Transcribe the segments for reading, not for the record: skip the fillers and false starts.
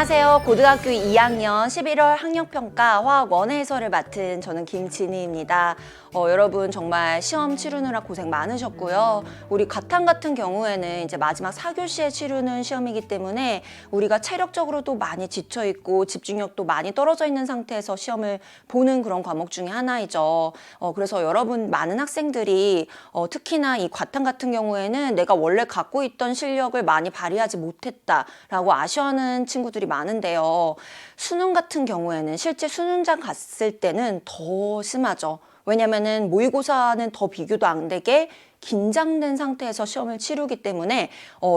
안녕하세요. 고등학교 2학년 11월 학력평가 화학 원의 해설을 맡은 저는 김진희입니다. 여러분 정말 시험 치르느라 고생 많으셨고요. 우리 과탐 같은 경우에는 이제 마지막 4교시에 치르는 시험이기 때문에 우리가 체력적으로도 많이 지쳐있고 집중력도 많이 떨어져 있는 상태에서 시험을 보는 그런 과목 중에 하나이죠. 그래서 여러분 많은 학생들이 특히나 이 과탐 같은 경우에는 내가 원래 갖고 있던 실력을 많이 발휘하지 못했다라고 아쉬워하는 친구들이 많은데요. 수능 같은 경우에는 실제 수능장 갔을 때는 더 심하죠. 왜냐면은 모의고사는 더 비교도 안 되게 긴장된 상태에서 시험을 치르기 때문에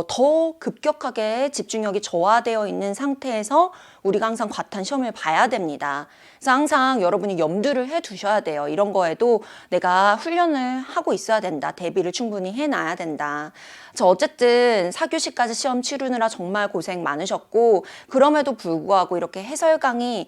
더 급격하게 집중력이 저하되어 있는 상태에서 우리가 항상 과탐 시험을 봐야 됩니다. 그래서 항상 여러분이 염두를 해 두셔야 돼요. 이런 거에도 내가 훈련을 하고 있어야 된다. 대비를 충분히 해놔야 된다. 어쨌든 4교시까지 시험 치르느라 정말 고생 많으셨고 그럼에도 불구하고 이렇게 해설 강의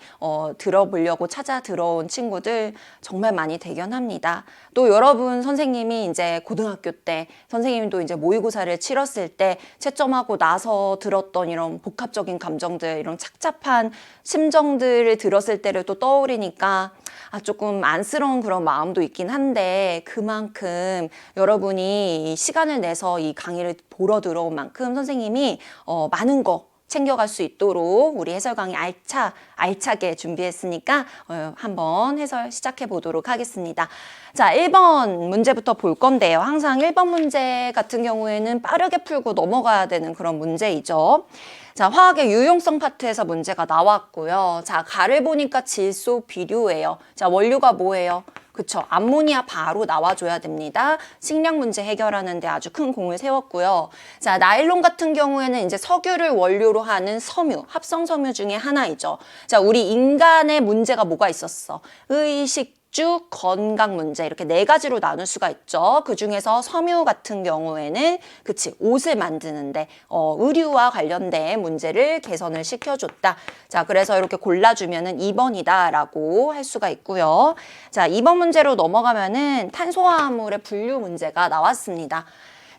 들어보려고 찾아 들어온 친구들 정말 많이 대견합니다. 또 여러분 선생님이 이제 고등학교 때 선생님도 이제 모의고사를 치렀을 때 채점하고 나서 들었던 이런 복합적인 감정들, 이런 착잡한 심정들을 들었을 때를 또 떠오르니까 조금 안쓰러운 그런 마음도 있긴 한데 그만큼 여러분이 시간을 내서 이 강의를 보러 들어온 만큼 선생님이 많은 거 챙겨갈 수 있도록 우리 해설 강의 알차게 준비했으니까 한번 해설 시작해 보도록 하겠습니다. 자, 1번 문제부터 볼 건데요. 항상 1번 문제 같은 경우에는 빠르게 풀고 넘어가야 되는 그런 문제이죠. 자, 화학의 유용성 파트에서 문제가 나왔고요. 자, 가를 보니까 질소 비료예요. 자, 원료가 뭐예요? 그쵸. 암모니아 바로 나와줘야 됩니다. 식량 문제 해결하는데 아주 큰 공을 세웠고요. 자, 나일론 같은 경우에는 이제 석유를 원료로 하는 섬유, 합성 섬유 중에 하나이죠. 자, 우리 인간의 문제가 뭐가 있었어? 의식, 건강 문제 이렇게 4가지로 나눌 수가 있죠. 그 중에서 섬유 같은 경우에는 옷을 만드는데 의류와 관련된 문제를 개선을 시켜줬다. 자, 그래서 이렇게 골라주면은 2번이다 라고 할 수가 있고요. 자, 2번 문제로 넘어가면은 탄소화합물의 분류 문제가 나왔습니다.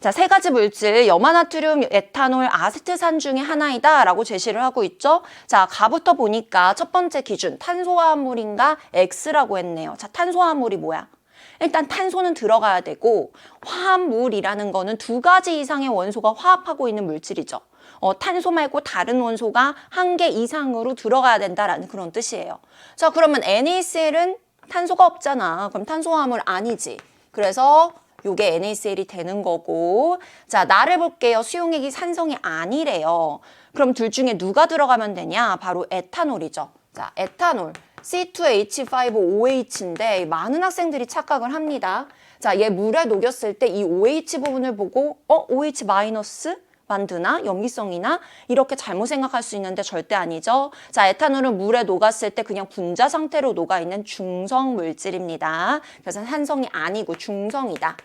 자, 3가지 물질, 염화나트륨, 에탄올, 아세트산 중에 하나이다 라고 제시를 하고 있죠. 자, 가부터 보니까 첫 번째 기준, 탄소화합물인가 X라고 했네요. 자, 탄소화합물이 뭐야? 일단 탄소는 들어가야 되고 화합물이라는 거는 2가지 이상의 원소가 화합하고 있는 물질이죠. 탄소 말고 다른 원소가 1개 이상으로 들어가야 된다라는 그런 뜻이에요. 자, 그러면 NaCl은 탄소가 없잖아. 그럼 탄소화합물 아니지. 그래서 요게 NaCl이 되는 거고. 자, 나를 볼게요. 수용액이 산성이 아니래요. 그럼 둘 중에 누가 들어가면 되냐? 바로 에탄올이죠. 자, 에탄올 C2H5OH인데 많은 학생들이 착각을 합니다. 자, 얘 물에 녹였을 때 이 OH 부분을 보고 OH 마이너스 만드나? 염기성이나? 이렇게 잘못 생각할 수 있는데 절대 아니죠. 자, 에탄올은 물에 녹았을 때 그냥 분자 상태로 녹아있는 중성 물질입니다. 그래서 산성이 아니고 중성이다.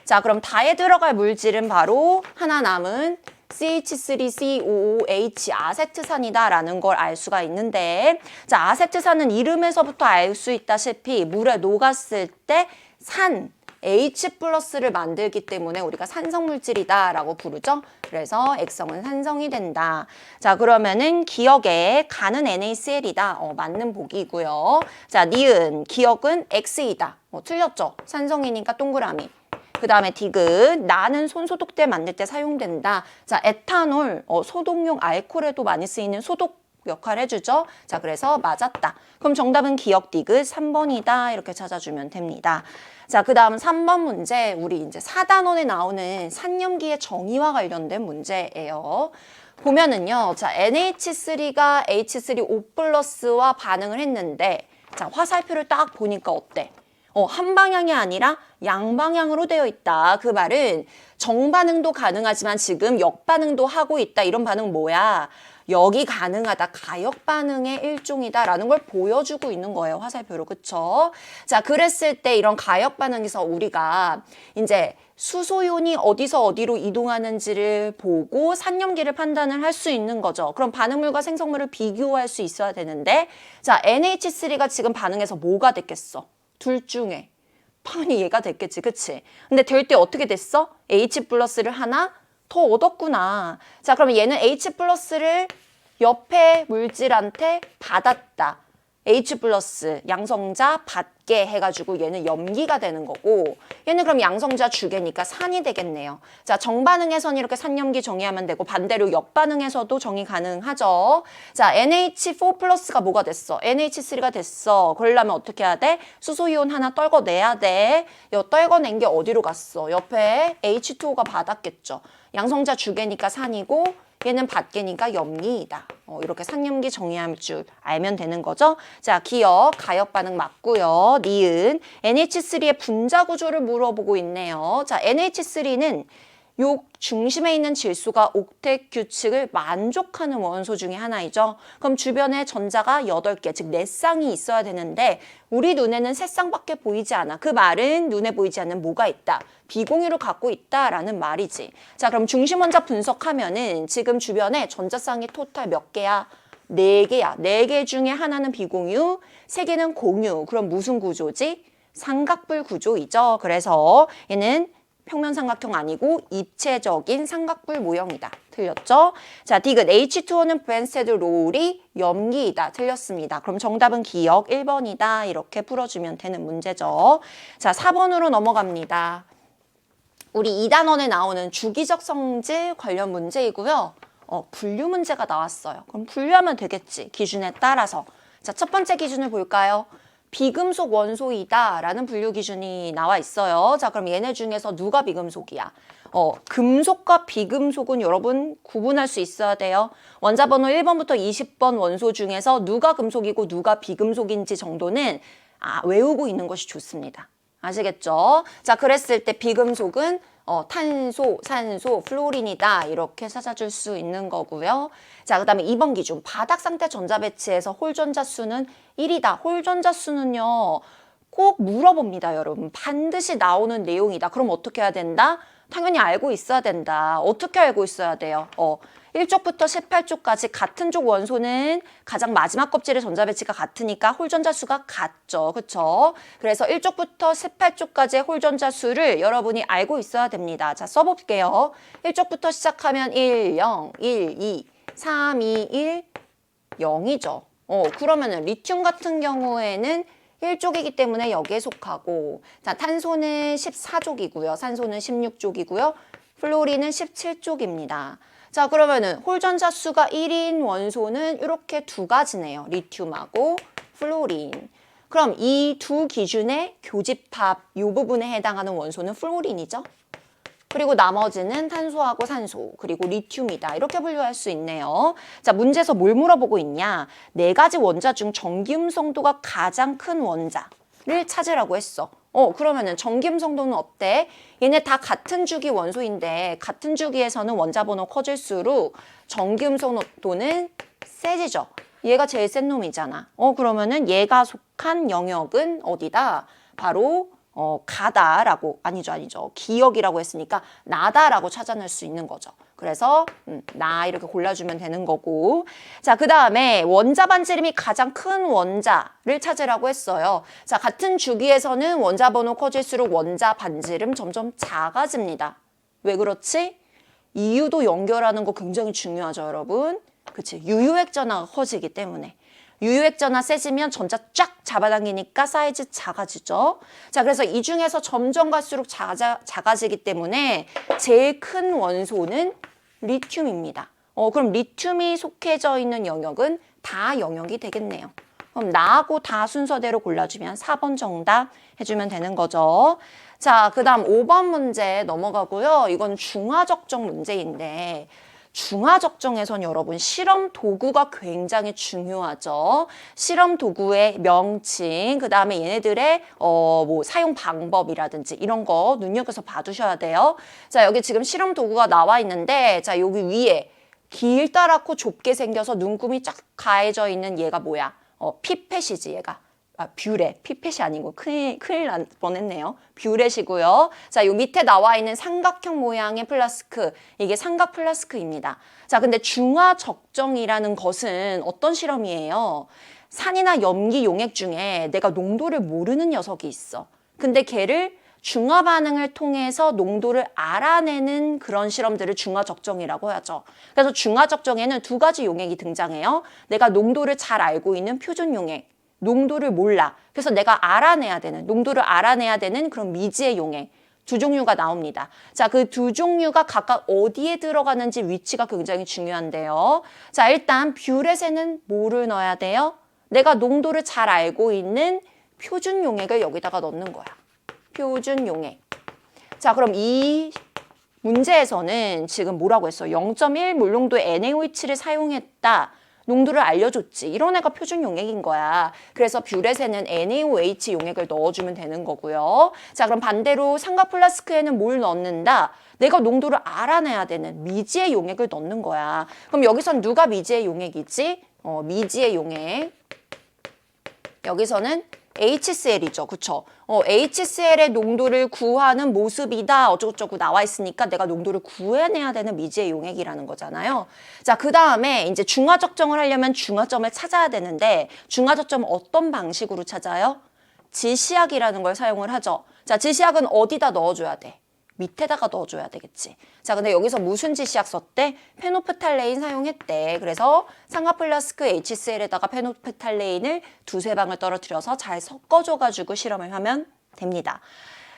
자, 그럼 다에 들어갈 물질은 바로 하나 남은 CH3COOH 아세트산이다라는 걸 알 수가 있는데, 자, 아세트산은 이름에서부터 알 수 있다시피 물에 녹았을 때 산, H 플러스를 만들기 때문에 우리가 산성물질이다라고 부르죠. 그래서 액성은 산성이 된다. 자, 그러면은 기억에 가는 NaCl이다. 맞는 보기고요. 자, 니은 기억은 X이다. 틀렸죠? 산성이니까 동그라미. 그 다음에 디귿, 나는 손소독제 만들 때 사용된다. 자, 에탄올, 소독용 알코올에도 많이 쓰이는 소독 역할 해주죠. 자, 그래서 맞았다. 그럼 정답은 기억 디귿 3번이다. 이렇게 찾아주면 됩니다. 자, 그 다음 3번 문제, 우리 이제 4단원에 나오는 산염기의 정의와 관련된 문제예요. 보면은요, 자, NH3가 H3O+와 반응을 했는데, 자, 화살표를 딱 보니까 어때? 한 방향이 아니라 양방향으로 되어 있다. 그 말은 정반응도 가능하지만 지금 역반응도 하고 있다. 이런 반응 뭐야? 역이 가능하다. 가역 반응의 일종이다라는 걸 보여주고 있는 거예요. 화살표로. 그쵸? 자, 그랬을 때 이런 가역 반응에서 우리가 이제 수소연이 어디서 어디로 이동하는지를 보고 산염기를 판단을 할 수 있는 거죠. 그럼 반응물과 생성물을 비교할 수 있어야 되는데, 자, NH3가 지금 반응해서 뭐가 됐겠어? 둘 중에 당연히 얘가 됐겠지, 그치? 근데 될 때 어떻게 됐어? H 플러스를 하나 더 얻었구나. 자, 그러면 얘는 H 플러스를 옆에 물질한테 받았다. H 플러스 양성자 받게 해가지고 얘는 염기가 되는 거고 얘는 그럼 양성자 주게니까 산이 되겠네요. 자, 정반응에서는 이렇게 산염기 정의하면 되고 반대로 역반응에서도 정의 가능하죠. 자, NH4 플러스가 뭐가 됐어? NH3가 됐어. 그러려면 어떻게 해야 돼? 수소이온 하나 떨궈내야 돼. 이 떨궈낸 게 어디로 갔어? 옆에 H2O가 받았겠죠. 양성자 주게니까 산이고 얘는 받게니까 염기이다. 이렇게 산염기 정의할 줄 알면 되는 거죠. 자, 기억, 가역 반응 맞고요. 니은, NH3의 분자 구조를 물어보고 있네요. 자, NH3는 요 중심에 있는 질소가 옥텟 규칙을 만족하는 원소 중에 하나이죠. 그럼 주변에 전자가 8개, 즉 4쌍이 있어야 되는데 우리 눈에는 3쌍밖에 보이지 않아. 그 말은 눈에 보이지 않는 뭐가 있다. 비공유를 갖고 있다라는 말이지. 자, 그럼 중심 원자 분석하면은 지금 주변에 전자쌍이 토탈 몇 개야? 4개야. 4개 중에 하나는 비공유, 3개는 공유. 그럼 무슨 구조지? 삼각불 구조이죠. 그래서 얘는 평면 삼각형 아니고 입체적인 삼각불 모형이다. 틀렸죠? 자, 디귿 H2O는 브랜스테드 롤이 염기이다. 틀렸습니다. 그럼 정답은 기억 1번이다. 이렇게 풀어주면 되는 문제죠. 자, 4번으로 넘어갑니다. 우리 2단원에 나오는 주기적 성질 관련 문제이고요. 분류 문제가 나왔어요. 그럼 분류하면 되겠지. 기준에 따라서. 자, 첫 번째 기준을 볼까요? 비금속 원소이다 라는 분류 기준이 나와 있어요. 자, 그럼 얘네 중에서 누가 비금속이야? 금속과 비금속은 여러분 구분할 수 있어야 돼요. 원자번호 1번부터 20번 원소 중에서 누가 금속이고 누가 비금속인지 정도는 외우고 있는 것이 좋습니다. 아시겠죠? 자, 그랬을 때 비금속은 탄소, 산소, 플로린이다 이렇게 찾아줄 수 있는 거고요. 자, 그 다음에 2번 기준 바닥 상태 전자 배치에서 홀전자 수는 1이다. 홀전자 수는요 꼭 물어봅니다. 여러분 반드시 나오는 내용이다. 그럼 어떻게 해야 된다? 당연히 알고 있어야 된다. 어떻게 알고 있어야 돼요? 1쪽부터 18쪽까지 같은 쪽 원소는 가장 마지막 껍질의 전자 배치가 같으니까 홀전자 수가 같죠. 그쵸? 그래서 1쪽부터 18쪽까지의 홀전자 수를 여러분이 알고 있어야 됩니다. 자, 써볼게요. 1쪽부터 시작하면 1, 0, 1, 2, 3, 2, 1, 0이죠. 그러면은 리튬 같은 경우에는 1쪽이기 때문에 여기에 속하고, 자, 탄소는 14쪽이고요. 산소는 16쪽이고요. 플로린은 17쪽입니다. 자, 그러면은 홀전자 수가 1인 원소는 이렇게 두 가지네요. 리튬하고 플로린. 그럼 이 두 기준의 교집합 이 부분에 해당하는 원소는 플로린이죠. 그리고 나머지는 탄소하고 산소, 그리고 리튬이다. 이렇게 분류할 수 있네요. 자, 문제에서 뭘 물어보고 있냐? 4가지 원자 중 전기음성도가 가장 큰 원자를 찾으라고 했어. 그러면은 전기음성도는 어때? 얘네 다 같은 주기 원소인데 같은 주기에서는 원자 번호 커질수록 전기음성도는 세지죠. 얘가 제일 센 놈이잖아. 그러면은 얘가 속한 영역은 어디다? 바로 가다라고, 아니죠. 기억이라고 했으니까 나다라고 찾아낼 수 있는 거죠. 그래서 나 이렇게 골라주면 되는 거고. 자, 그 다음에 원자 반지름이 가장 큰 원자를 찾으라고 했어요. 자, 같은 주기에서는 원자 번호 커질수록 원자 반지름 점점 작아집니다. 왜 그렇지? 이유도 연결하는 거 굉장히 중요하죠, 여러분. 그치? 유효액전화가 커지기 때문에. 유효액전화 세지면 전자 쫙 잡아당기니까 사이즈 작아지죠. 자, 그래서 이 중에서 점점 갈수록 작아지기 때문에 제일 큰 원소는 리튬입니다. 그럼 리튬이 속해져 있는 영역은 다 영역이 되겠네요. 그럼 나하고 다 순서대로 골라주면 4번 정답 해주면 되는 거죠. 자, 그 다음 5번 문제 넘어가고요. 이건 중화적정 문제인데 중화 적정에선 여러분 실험 도구가 굉장히 중요하죠. 실험 도구의 명칭, 그 다음에 얘네들의 뭐 사용 방법이라든지 이런 거 눈여겨서 봐두셔야 돼요. 자, 여기 지금 실험 도구가 나와 있는데, 자, 여기 위에 길다랗고 좁게 생겨서 눈금이 쫙 가해져 있는 얘가 뭐야? 피펫이지, 얘가. 뷰렛, 피펫이 아니고 큰일 날 뻔했네요. 뷰렛이고요. 자, 요 밑에 나와 있는 삼각형 모양의 플라스크, 이게 삼각 플라스크입니다. 자, 근데 중화적정이라는 것은 어떤 실험이에요? 산이나 염기 용액 중에 내가 농도를 모르는 녀석이 있어. 근데 걔를 중화 반응을 통해서 농도를 알아내는 그런 실험들을 중화 적정이라고 하죠. 그래서 중화 적정에는 두 가지 용액이 등장해요. 내가 농도를 잘 알고 있는 표준 용액, 농도를 몰라. 그래서 내가 알아내야 되는, 농도를 알아내야 되는 그런 미지의 용액. 두 종류가 나옵니다. 자, 그 두 종류가 각각 어디에 들어가는지 위치가 굉장히 중요한데요. 자, 일단 뷰렛에는 뭐를 넣어야 돼요? 내가 농도를 잘 알고 있는 표준 용액을 여기다가 넣는 거야. 표준 용액. 자, 그럼 이 문제에서는 지금 뭐라고 했어? 0.1 몰농도의 NaOH를 사용했다. 농도를 알려줬지. 이런 애가 표준 용액인 거야. 그래서 뷰렛에는 NaOH 용액을 넣어주면 되는 거고요. 자, 그럼 반대로 삼각 플라스크에는 뭘 넣는다? 내가 농도를 알아내야 되는 미지의 용액을 넣는 거야. 그럼 여기선 누가 미지의 용액이지? 미지의 용액. 여기서는 HCl이죠. 그쵸? HCl의 농도를 구하는 모습이다. 어쩌고저쩌고 나와 있으니까 내가 농도를 구해내야 되는 미지의 용액이라는 거잖아요. 자, 그 다음에 이제 중화 적정을 하려면 중화점을 찾아야 되는데 중화 적점은 어떤 방식으로 찾아요? 지시약이라는 걸 사용을 하죠. 자, 지시약은 어디다 넣어줘야 돼? 밑에다가 넣어줘야 되겠지. 자, 근데 여기서 무슨 지시약 썼대? 페노프탈레인 사용했대. 그래서 삼각 플라스크 HCl에다가 페노프탈레인을 두세 방울 떨어뜨려서 잘 섞어줘가지고 실험을 하면 됩니다.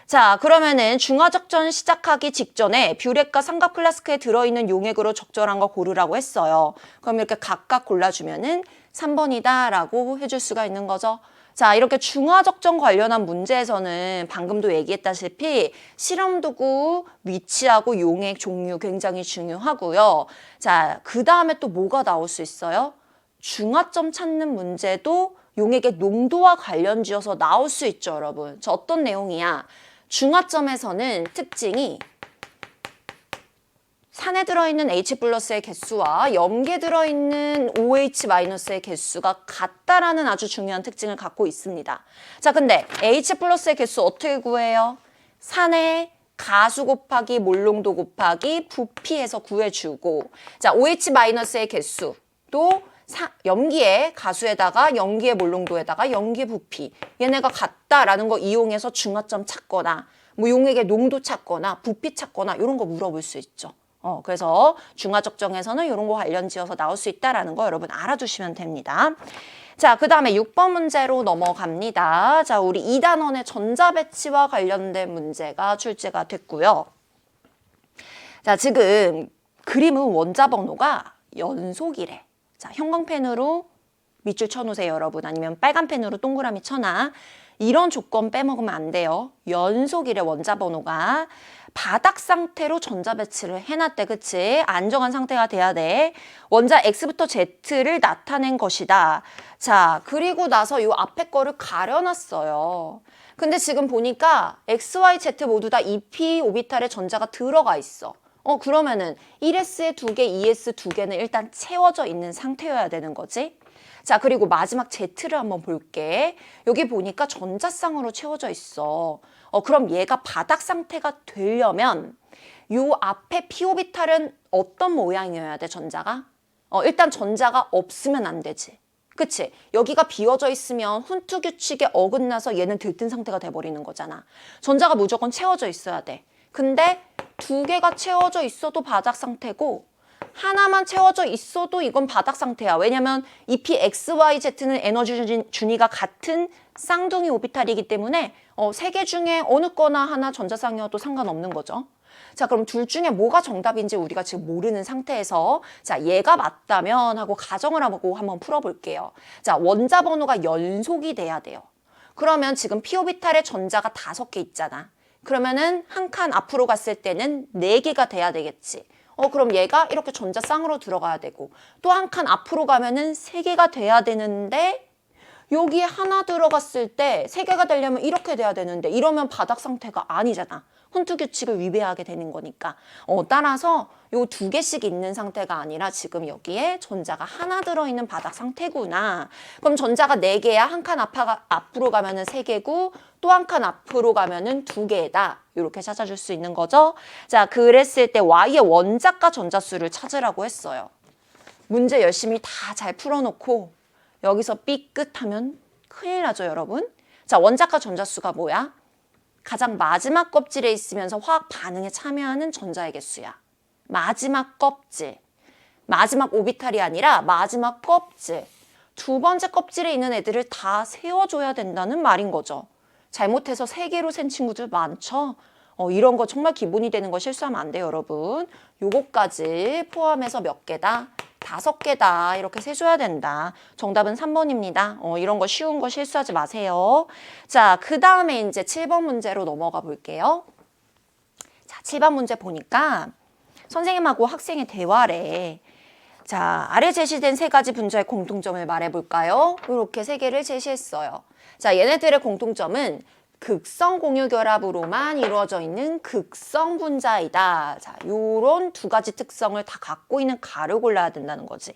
자, 그러면은 중화 적전 시작하기 직전에 뷰렛과 삼각 플라스크에 들어있는 용액으로 적절한 거 고르라고 했어요. 그럼 이렇게 각각 골라주면은 3번이다라고 해줄 수가 있는 거죠. 자, 이렇게 중화 적정 관련한 문제에서는 방금도 얘기했다시피 실험 도구, 위치하고 용액 종류 굉장히 중요하고요. 자, 그 다음에 또 뭐가 나올 수 있어요? 중화점 찾는 문제도 용액의 농도와 관련 지어서 나올 수 있죠, 여러분. 저 어떤 내용이야? 중화점에서는 특징이 산에 들어있는 H 플러스의 개수와 염기에 들어있는 OH 마이너스의 개수가 같다라는 아주 중요한 특징을 갖고 있습니다. 자, 근데 H 플러스의 개수 어떻게 구해요? 산의 가수 곱하기 몰농도 곱하기 부피해서 구해주고, 자, OH 마이너스의 개수도 염기의 가수에다가 염기의 몰농도에다가 염기의 부피, 얘네가 같다라는 거 이용해서 중화점 찾거나 뭐 용액의 농도 찾거나 부피 찾거나 이런 거 물어볼 수 있죠. 그래서 중화 적정에서는 이런 거 관련 지어서 나올 수 있다라는 거 여러분 알아두시면 됩니다. 자, 그 다음에 6번 문제로 넘어갑니다. 자, 우리 2단원의 전자배치와 관련된 문제가 출제가 됐고요. 자, 지금 그림은 원자 번호가 연속이래. 자, 형광펜으로 밑줄 쳐놓으세요, 여러분. 아니면 빨간 펜으로 동그라미 쳐놔. 이런 조건 빼먹으면 안 돼요. 연속이래, 원자 번호가. 바닥 상태로 전자 배치를 해놨대, 그치? 안정한 상태가 돼야 돼. 원자 X부터 Z를 나타낸 것이다. 자, 그리고 나서 요 앞에 거를 가려놨어요. 근데 지금 보니까 X, Y, Z 모두 다 2p 오비탈의 전자가 들어가 있어. 그러면은 1s에 2개, 2s 2개는 일단 채워져 있는 상태여야 되는 거지. 자, 그리고 마지막 Z를 한번 볼게. 여기 보니까 전자쌍으로 채워져 있어. 그럼 얘가 바닥 상태가 되려면 요 앞에 p오비탈은 어떤 모양이어야 돼, 전자가? 일단 전자가 없으면 안 되지. 그치? 여기가 비워져 있으면 훈트 규칙에 어긋나서 얘는 들뜬 상태가 돼버리는 거잖아. 전자가 무조건 채워져 있어야 돼. 근데 2개가 채워져 있어도 바닥 상태고 하나만 채워져 있어도 이건 바닥 상태야. 왜냐면 이 PXYZ는 에너지 준위가 같은 쌍둥이 오비탈이기 때문에 3개 중에 어느 거나 하나 전자쌍이어도 상관없는 거죠. 자, 그럼 둘 중에 뭐가 정답인지 우리가 지금 모르는 상태에서 자, 얘가 맞다면 하고 가정을 하고 한번 풀어볼게요. 자, 원자 번호가 연속이 돼야 돼요. 그러면 지금 P오비탈에 전자가 5개 있잖아. 그러면은 한 칸 앞으로 갔을 때는 4개가 돼야 되겠지. 그럼 얘가 이렇게 전자쌍으로 들어가야 되고 또 한 칸 앞으로 가면은 3개가 돼야 되는데 여기에 하나 들어갔을 때 3개가 되려면 이렇게 돼야 되는데 이러면 바닥 상태가 아니잖아. 훈트 규칙을 위배하게 되는 거니까. 따라서 요 2개씩 있는 상태가 아니라 지금 여기에 전자가 하나 들어있는 바닥 상태구나. 그럼 전자가 4개야. 한 칸 앞으로 가면은 3개고 또 한 칸 앞으로 가면은 2개다. 이렇게 찾아줄 수 있는 거죠. 자, 그랬을 때 Y의 원자과 전자수를 찾으라고 했어요. 문제 열심히 다 잘 풀어놓고 여기서 삐끗하면 큰일 나죠, 여러분. 자, 원자과 전자수가 뭐야? 가장 마지막 껍질에 있으면서 화학 반응에 참여하는 전자의 개수야. 마지막 껍질. 마지막 오비탈이 아니라 마지막 껍질. 두 번째 껍질에 있는 애들을 다 세워줘야 된다는 말인 거죠. 잘못해서 3개로 센 친구들 많죠? 이런 거 정말 기본이 되는 거 실수하면 안 돼요, 여러분. 요거까지 포함해서 몇 개다? 5개다. 이렇게 세줘야 된다. 정답은 3번입니다. 이런 거 쉬운 거 실수하지 마세요. 자, 그 다음에 이제 7번 문제로 넘어가 볼게요. 자, 7번 문제 보니까 선생님하고 학생의 대화래. 자, 아래 제시된 3가지 분자의 공통점을 말해볼까요? 이렇게 3개를 제시했어요. 자, 얘네들의 공통점은 극성 공유 결합으로만 이루어져 있는 극성 분자이다. 자, 요런 2가지 특성을 다 갖고 있는 가를 골라야 된다는 거지.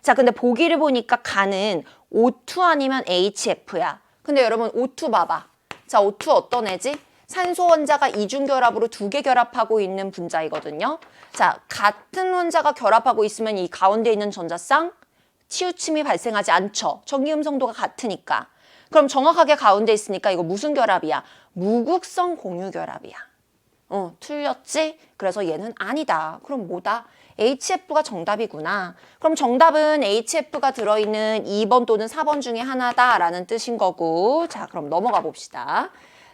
자, 근데 보기를 보니까 가는 O2 아니면 HF야. 근데 여러분 O2 봐봐. 자, O2 어떤 애지? 산소 원자가 이중 결합으로 2개 결합하고 있는 분자이거든요. 자, 같은 원자가 결합하고 있으면 이 가운데 있는 전자쌍 치우침이 발생하지 않죠. 전기음성도가 같으니까. 그럼 정확하게 가운데 있으니까 이거 무슨 결합이야? 무극성 공유 결합이야. 틀렸지? 그래서 얘는 아니다. 그럼 뭐다? HF가 정답이구나. 그럼 정답은 HF가 들어있는 2번 또는 4번 중에 하나다라는 뜻인 거고. 자, 그럼 넘어가 봅시다.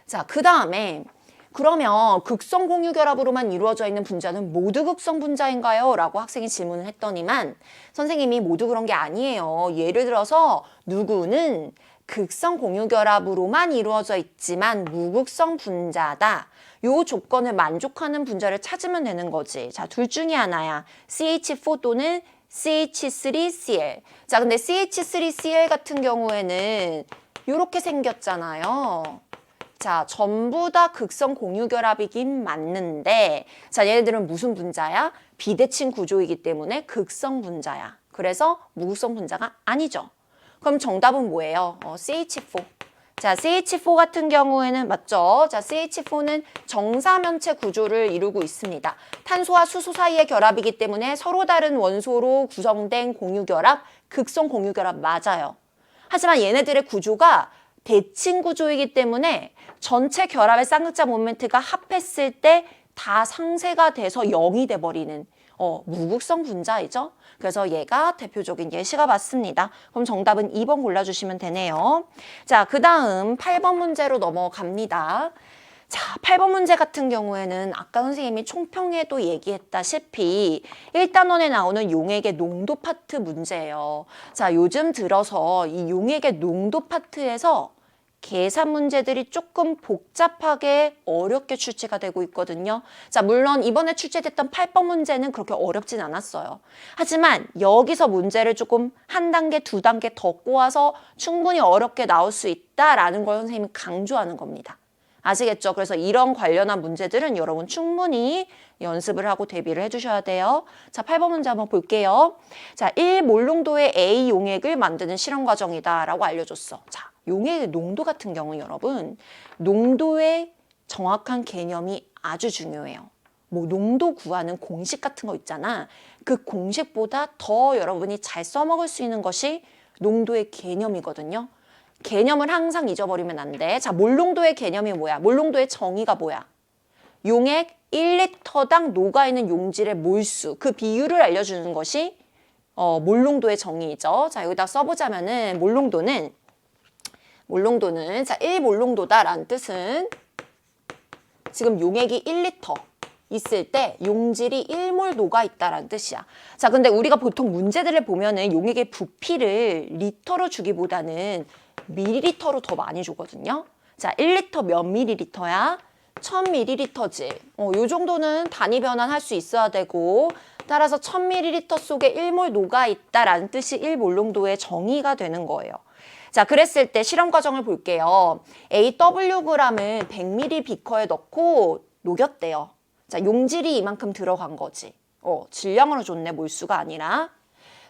자, 그 다음에 그러면 극성 공유 결합으로만 이루어져 있는 분자는 모두 극성 분자인가요? 라고 학생이 질문을 했더니만 선생님이 모두 그런 게 아니에요. 예를 들어서 누구는 극성 공유 결합으로만 이루어져 있지만 무극성 분자다. 요 조건을 만족하는 분자를 찾으면 되는 거지. 자, 둘 중에 하나야. CH4 또는 CH3Cl. 자, 근데 CH3Cl 같은 경우에는 이렇게 생겼잖아요. 자, 전부 다 극성 공유 결합이긴 맞는데 자, 얘네들은 무슨 분자야? 비대칭 구조이기 때문에 극성 분자야. 그래서 무극성 분자가 아니죠. 그럼 정답은 뭐예요? CH4. 자, CH4 같은 경우에는 맞죠? 자, CH4는 정사면체 구조를 이루고 있습니다. 탄소와 수소 사이의 결합이기 때문에 서로 다른 원소로 구성된 공유결합, 극성 공유결합 맞아요. 하지만 얘네들의 구조가 대칭 구조이기 때문에 전체 결합의 쌍극자 모멘트가 합했을 때 다 상쇄가 돼서 0이 돼버리는 무극성 분자이죠. 그래서 얘가 대표적인 예시가 맞습니다. 그럼 정답은 2번 골라주시면 되네요. 자, 그 다음 8번 문제로 넘어갑니다. 자, 8번 문제 같은 경우에는 아까 선생님이 총평에도 얘기했다시피 1단원에 나오는 용액의 농도 파트 문제예요. 자, 요즘 들어서 이 용액의 농도 파트에서 계산 문제들이 조금 복잡하게 어렵게 출제가 되고 있거든요. 자, 물론 이번에 출제됐던 8번 문제는 그렇게 어렵진 않았어요. 하지만 여기서 문제를 조금 한 단계, 2단계 더 꼬아서 충분히 어렵게 나올 수 있다라는 걸 선생님이 강조하는 겁니다. 아시겠죠? 그래서 이런 관련한 문제들은 여러분 충분히 연습을 하고 대비를 해주셔야 돼요. 자, 8번 문제 한번 볼게요. 자, 1몰농도의 A 용액을 만드는 실험 과정이다 라고 알려줬어. 자, 용액의 농도 같은 경우 여러분 농도의 정확한 개념이 아주 중요해요. 뭐 농도 구하는 공식 같은 거 있잖아. 그 공식보다 더 여러분이 잘 써먹을 수 있는 것이 농도의 개념이거든요. 개념을 항상 잊어버리면 안 돼. 자, 몰농도의 개념이 뭐야? 몰농도의 정의가 뭐야? 용액 1리터당 녹아있는 용질의 몰수, 그 비율을 알려주는 것이 몰농도의 정의이죠. 자, 여기다 써보자면은 몰농도는 자, 1몰농도다라는 뜻은 지금 용액이 1리터 있을 때 용질이 1몰 녹아있다라는 뜻이야. 자, 근데 우리가 보통 문제들을 보면은 용액의 부피를 리터로 주기보다는 밀리리터로 더 많이 주거든요. 자, 1리터 몇 밀리리터야? 1000ml지. 요 정도는 단위 변환할 수 있어야 되고 따라서 1000ml 속에 1몰 녹아있다라는 뜻이 1몰농도의 정의가 되는 거예요. 자, 그랬을 때 실험 과정을 볼게요. AWg을 100ml 비커에 넣고 녹였대요. 자, 용질이 이만큼 들어간 거지. 질량으로 줬네, 몰수가 아니라.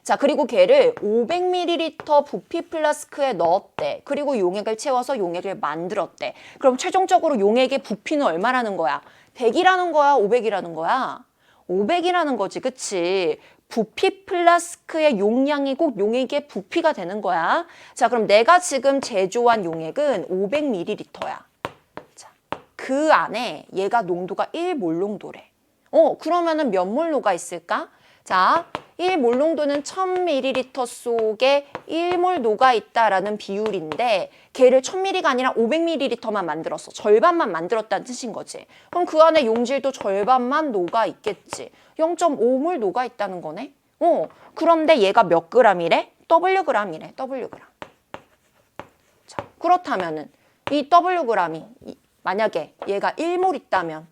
자, 그리고 걔를 500ml 부피 플라스크에 넣었대. 그리고 용액을 채워서 용액을 만들었대. 그럼 최종적으로 용액의 부피는 얼마라는 거야? 100이라는 거야? 500이라는 거야? 500이라는 거지, 그치? 부피 플라스크의 용량이 꼭 용액의 부피가 되는 거야. 자, 그럼 내가 지금 제조한 용액은 500ml야. 자, 그 안에 얘가 농도가 1몰 농도래. 그러면은 몇 몰 녹아 있을까? 자, 1몰 농도는 1000ml 속에 1몰 녹아 있다라는 비율인데 걔를 1000ml가 아니라 500ml만 만들었어. 절반만 만들었다는 뜻인 거지. 그럼 그 안에 용질도 절반만 녹아 있겠지. 0.5몰 녹아 있다는 거네. 그런데 얘가 몇 g이래? Wg이래. Wg. 자, 그렇다면은 이 Wg이 만약에 얘가 1몰 있다면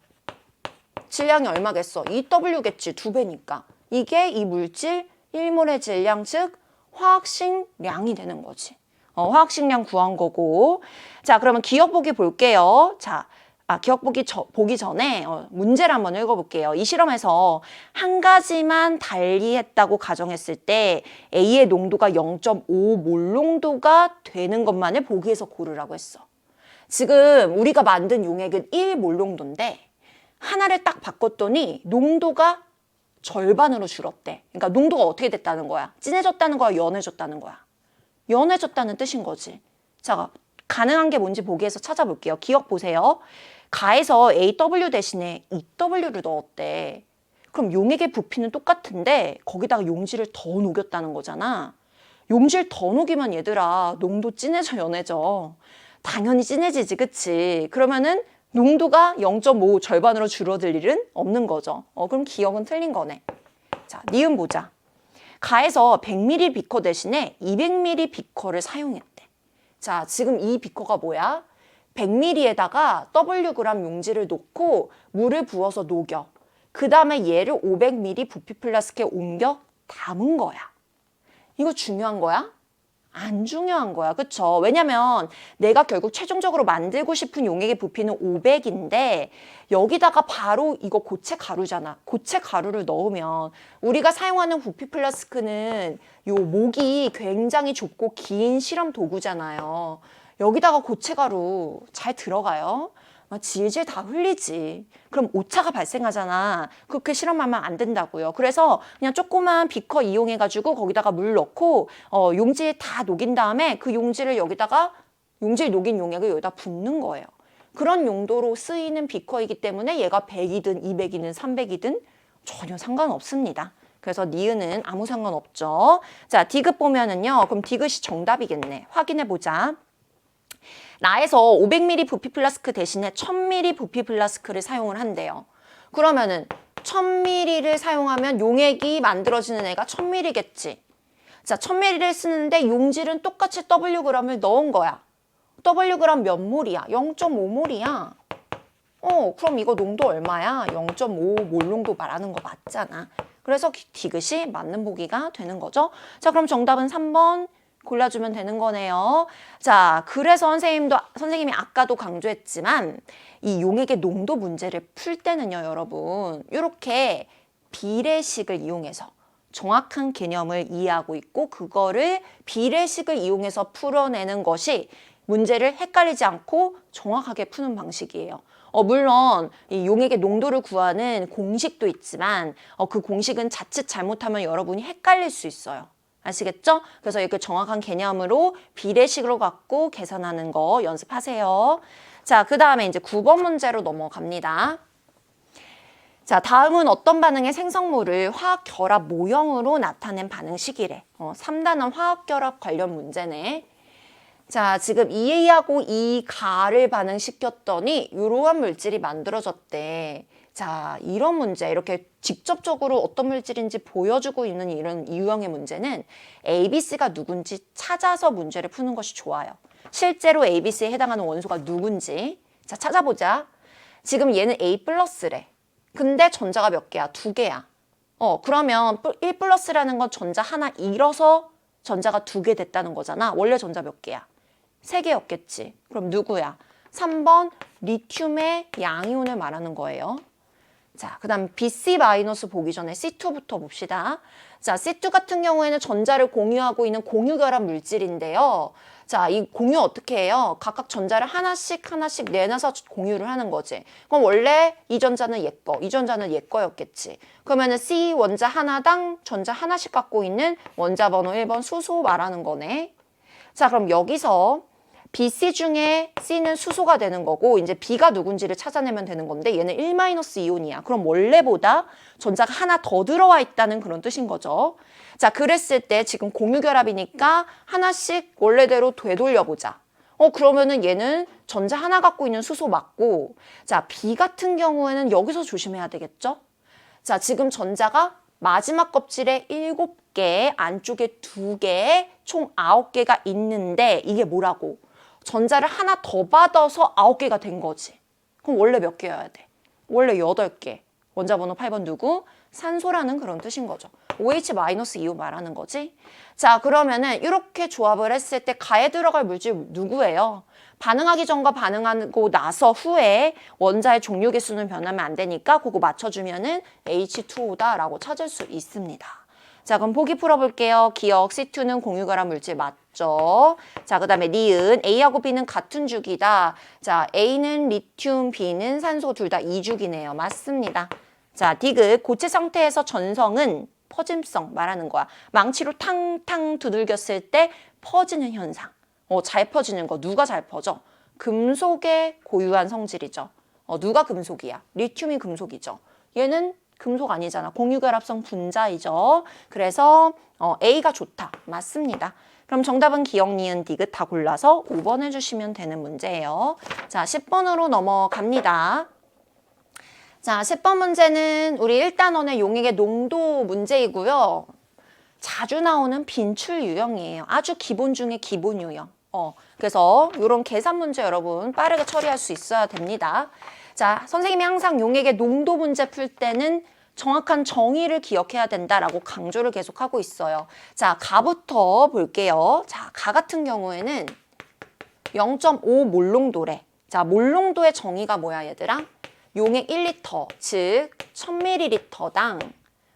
질량이 얼마겠어? 2W겠지. 2배니까. 이게 이 물질 1몰의 질량, 즉 화학식량이 되는 거지. 화학식량 구한 거고. 자, 그러면 기억 보기 볼게요. 자, 기억 보기 전에 문제를 한번 읽어볼게요. 이 실험에서 한 가지만 달리했다고 가정했을 때 A의 농도가 0.5몰 농도가 되는 것만을 보기에서 고르라고 했어. 지금 우리가 만든 용액은 1몰 농도인데 하나를 딱 바꿨더니 농도가 절반으로 줄었대. 그러니까 농도가 어떻게 됐다는 거야? 진해졌다는 거야? 연해졌다는 거야? 연해졌다는 뜻인 거지. 자, 가능한 게 뭔지 보기에서 찾아볼게요. 기억 보세요. 가에서 AW 대신에 EW를 넣었대. 그럼 용액의 부피는 똑같은데 거기다가 용질을 더 녹였다는 거잖아. 용질 더 녹이면 얘들아 농도 진해져 연해져? 당연히 진해지지, 그치? 그러면은 농도가 0.5 절반으로 줄어들 일은 없는 거죠. 그럼 기억은 틀린 거네. 자, 니은 보자. 가에서 100ml 비커 대신에 200ml 비커를 사용했대. 자, 지금 이 비커가 뭐야? 100ml에다가 Wg 용질을 놓고 물을 부어서 녹여. 그 다음에 얘를 500ml 부피 플라스크에 옮겨 담은 거야. 이거 중요한 거야? 안 중요한 거야. 그쵸? 왜냐면 내가 결국 최종적으로 만들고 싶은 용액의 부피는 500인데 여기다가 바로 이거 고체 가루잖아. 고체 가루를 넣으면 우리가 사용하는 부피 플라스크는 요 목이 굉장히 좁고 긴 실험 도구잖아요. 여기다가 고체 가루 잘 들어가요? 질질 다 흘리지. 그럼 오차가 발생하잖아. 그렇게 실험하면 안 된다고요. 그래서 그냥 조그만 비커 이용해가지고 거기다가 물 넣고 용질 다 녹인 다음에 그 용질을 여기다가 용질 녹인 용액을 여기다 붓는 거예요. 그런 용도로 쓰이는 비커이기 때문에 얘가 100이든 200이든 300이든 전혀 상관없습니다. 그래서 니은은 아무 상관없죠. 자, 디귿 보면은요. 그럼 디귿이 정답이겠네. 확인해보자. 나에서 500ml 부피 플라스크 대신에 1000ml 부피 플라스크를 사용을 한대요. 그러면은 1000ml를 사용하면 용액이 만들어지는 애가 1000ml겠지. 자, 1000ml를 쓰는데 용질은 똑같이 Wg을 넣은 거야. Wg 몇 몰이야? 0.5몰이야. 그럼 이거 농도 얼마야? 0.5몰 농도 말하는 거 맞잖아. 그래서 디귿이 맞는 보기가 되는 거죠. 자, 그럼 정답은 3번. 골라주면 되는 거네요. 자, 그래서 선생님이 아까도 강조했지만 이 용액의 농도 문제를 풀 때는요, 여러분, 이렇게 비례식을 이용해서 정확한 개념을 이해하고 있고 그거를 비례식을 이용해서 풀어내는 것이 문제를 헷갈리지 않고 정확하게 푸는 방식이에요. 물론 이 용액의 농도를 구하는 공식도 있지만 그 공식은 자칫 잘못하면 여러분이 헷갈릴 수 있어요. 아시겠죠? 그래서 이렇게 정확한 개념으로 비례식으로 갖고 계산하는 거 연습하세요. 자, 그 다음에 이제 9번 문제로 넘어갑니다. 자, 다음은 어떤 반응의 생성물을 화학 결합 모형으로 나타낸 반응식이래. 3단원 화학 결합 관련 문제네. 자, 지금 EA하고 E가를 반응시켰더니 이러한 물질이 만들어졌대. 자, 이런 문제, 이렇게 직접적으로 어떤 물질인지 보여주고 있는 이런 유형의 문제는 ABC가 누군지 찾아서 문제를 푸는 것이 좋아요. 실제로 ABC에 해당하는 원소가 누군지. 자, 찾아보자. 지금 얘는 A 플러스래. 근데 전자가 몇 개야? 2개야. 그러면 1 플러스라는 건 전자 하나 잃어서 전자가 2개 됐다는 거잖아. 원래 전자 몇 개야? 3개였겠지. 그럼 누구야? 3번 리튬의 양이온을 말하는 거예요. 자, 그 다음 BC- 보기 전에 C2부터 봅시다. 자, C2 같은 경우에는 전자를 공유하고 있는 공유결합 물질인데요. 자, 이 공유 어떻게 해요? 각각 전자를 하나씩 내놔서 공유를 하는 거지. 그럼 원래 이 전자는 얘 거, 이 전자는 얘 거였겠지. 그러면은 C 원자 하나당 전자 하나씩 갖고 있는 원자 번호 1번 수소 말하는 거네. 자, 그럼 여기서 BC 중에 C는 수소가 되는 거고 이제 B가 누군지를 찾아내면 되는 건데 얘는 1-이온이야. 그럼 원래보다 전자가 하나 더 들어와 있다는 그런 뜻인 거죠. 자, 그랬을 때 지금 공유결합이니까 하나씩 원래대로 되돌려보자. 그러면은 얘는 전자 하나 갖고 있는 수소 맞고 자, B 같은 경우에는 여기서 조심해야 되겠죠? 자, 지금 전자가 마지막 껍질에 7개, 안쪽에 2개, 총 9개가 있는데 이게 뭐라고? 전자를 하나 더 받아서 9개가 된 거지. 그럼 원래 몇 개여야 돼? 원래 8개. 원자번호 8번 누구? 산소라는 그런 뜻인 거죠. OH-2O 말하는 거지. 자, 그러면은 이렇게 조합을 했을 때 가에 들어갈 물질 누구예요? 반응하기 전과 반응하고 나서 후에 원자의 종류 개수는 변하면 안 되니까 그거 맞춰주면은 H2O다라고 찾을 수 있습니다. 자, 그럼 보기 풀어볼게요. 기억 C2는 공유결합 물질 맞죠? 자, 그 다음에 니은 A하고 B는 같은 주기다. 자, A는 리튬, B는 산소 둘 다 2주기네요. 맞습니다. 자, 디귿 고체 상태에서 전성은 퍼짐성 말하는 거야. 망치로 탕탕 두들겼을 때 퍼지는 현상. 잘 퍼지는 거. 누가 잘 퍼져? 금속의 고유한 성질이죠. 누가 금속이야? 리튬이 금속이죠. 얘는 금속 아니잖아. 공유결합성 분자이죠. 그래서 A가 좋다. 맞습니다. 그럼 정답은 기억, 니은, 디귿 다 골라서 5번 해주시면 되는 문제예요. 자, 10번으로 넘어갑니다. 자, 10번 문제는 우리 1단원의 용액의 농도 문제이고요. 자주 나오는 빈출 유형이에요. 아주 기본 중에 기본 유형. 그래서 이런 계산 문제 여러분 빠르게 처리할 수 있어야 됩니다. 자, 선생님이 항상 용액의 농도 문제 풀 때는 정확한 정의를 기억해야 된다라고 강조를 계속하고 있어요. 자, 가부터 볼게요. 자, 가 같은 경우에는 0.5 몰농도래. 자, 몰농도의 정의가 뭐야, 얘들아? 용액 1리터, 즉 1000ml당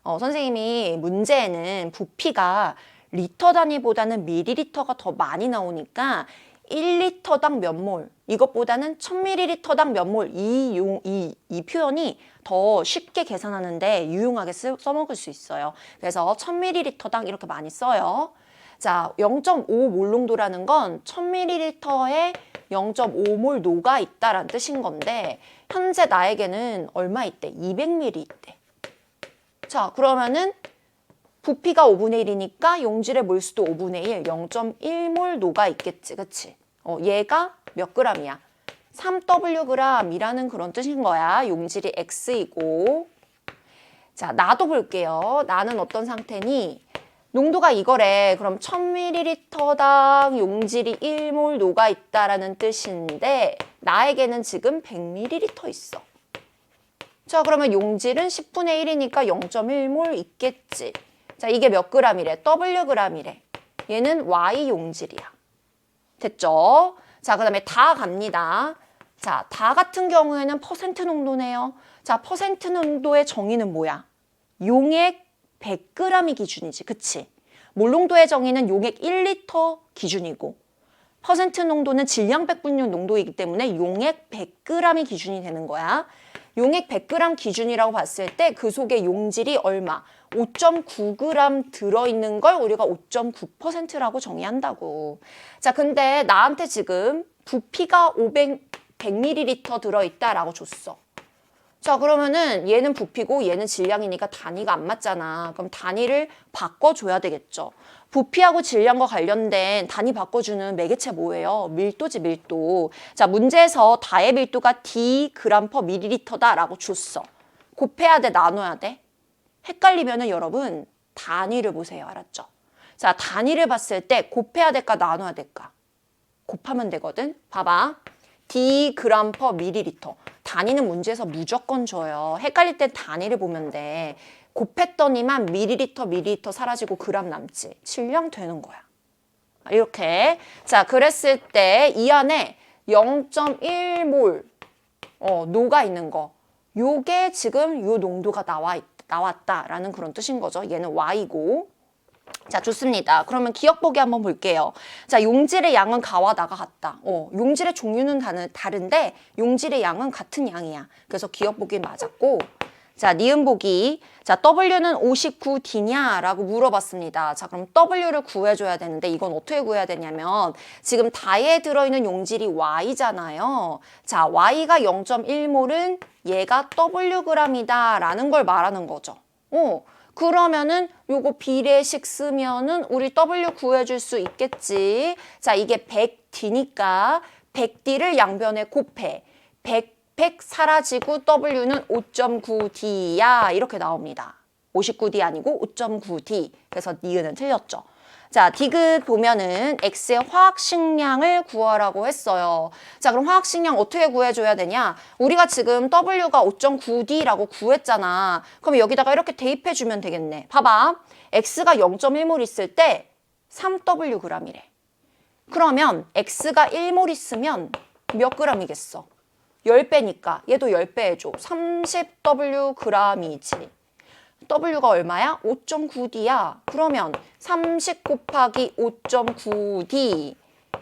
선생님이 문제에는 부피가 리터 단위보다는 밀리리터가 더 많이 나오니까 1리터당 몇 몰, 이것보다는 1000ml당 몇 몰, 이 표현이 더 쉽게 계산하는데 유용하게 써먹을 수 있어요. 그래서 1000ml당 이렇게 많이 써요. 자, 0.5 몰농도라는 건 1000ml에 0.5몰 녹아 있다라는 뜻인 건데 현재 나에게는 얼마 있대? 200ml 있대. 자, 그러면은 부피가 5분의 1이니까 용질의 몰수도 5분의 1, 0.1몰 녹아 있겠지, 그치? 얘가 몇 g이야? 3Wg이라는 그런 뜻인 거야. 용질이 X이고. 자, 나도 볼게요. 나는 어떤 상태니? 농도가 이거래. 그럼 1000ml당 용질이 1몰 녹아 있다라는 뜻인데 나에게는 지금 100ml 있어. 자, 그러면 용질은 10분의 1이니까 0.1몰 있겠지. 자, 이게 몇 g이래? Wg이래. 얘는 Y 용질이야. 됐죠? 자, 그 다음에 다 갑니다. 자, 다 같은 경우에는 퍼센트 농도네요. 자, 퍼센트 농도의 정의는 뭐야? 용액 100g이 기준이지. 그치? 몰농도의 정의는 용액 1리터 기준이고 퍼센트 농도는 질량 백분율 농도이기 때문에 용액 100g이 기준이 되는 거야. 용액 100g 기준이라고 봤을 때 그 속에 용질이 얼마? 5.9g 들어있는 걸 우리가 5.9%라고 정의한다고. 자, 근데 나한테 지금 부피가 100ml 들어있다라고 줬어. 자, 그러면은 얘는 부피고 얘는 질량이니까 단위가 안 맞잖아. 그럼 단위를 바꿔줘야 되겠죠. 부피하고 질량과 관련된 단위 바꿔주는 매개체 뭐예요? 밀도지, 밀도. 자, 문제에서 다의 밀도가 d g/ml다라고 줬어. 곱해야 돼, 나눠야 돼? 헷갈리면은 여러분 단위를 보세요. 알았죠? 자, 단위를 봤을 때 곱해야 될까, 나눠야 될까? 곱하면 되거든. 봐봐. d g/ml. 단위는 문제에서 무조건 줘요. 헷갈릴 땐 단위를 보면 돼. 곱했더니만 밀리리터 사라지고 그램 남지. 질량 되는 거야. 이렇게. 자, 그랬을 때 이 안에 0.1몰 녹아 있는 거. 요게 지금 요 농도가 나왔다라는 그런 뜻인 거죠. 얘는 Y고. 자, 좋습니다. 그러면 기억보기 한번 볼게요. 자, 용질의 양은 가와 나가 같다. 용질의 종류는 다른데 용질의 양은 같은 양이야. 그래서 기억보기 맞았고. 자, 니은 보기. 자, W는 59D냐라고 물어봤습니다. 자, 그럼 W를 구해줘야 되는데 이건 어떻게 구해야 되냐면 지금 다이에 들어있는 용질이 Y잖아요. 자, Y가 0.1몰은 얘가 Wg이다 라는 걸 말하는 거죠. 그러면은 요거 비례식 쓰면은 우리 W 구해줄 수 있겠지. 자, 이게 100D니까 100D를 양변에 곱해. 100 사라지고 W는 5.9D야 이렇게 나옵니다. 59D 아니고 5.9D. 그래서 니은은 틀렸죠. 자, 디귿 보면은 X의 화학식량을 구하라고 했어요. 자, 그럼 화학식량 어떻게 구해줘야 되냐? 우리가 지금 W가 5.9D라고 구했잖아. 그럼 여기다가 이렇게 대입해주면 되겠네. 봐봐. X가 0.1몰 있을 때 3Wg이래. 그러면 X가 1몰 있으면 몇 g이겠어? 10배니까 얘도 10배 해줘. 30Wg이지. W가 얼마야? 5.9D야. 그러면 30 곱하기 5.9D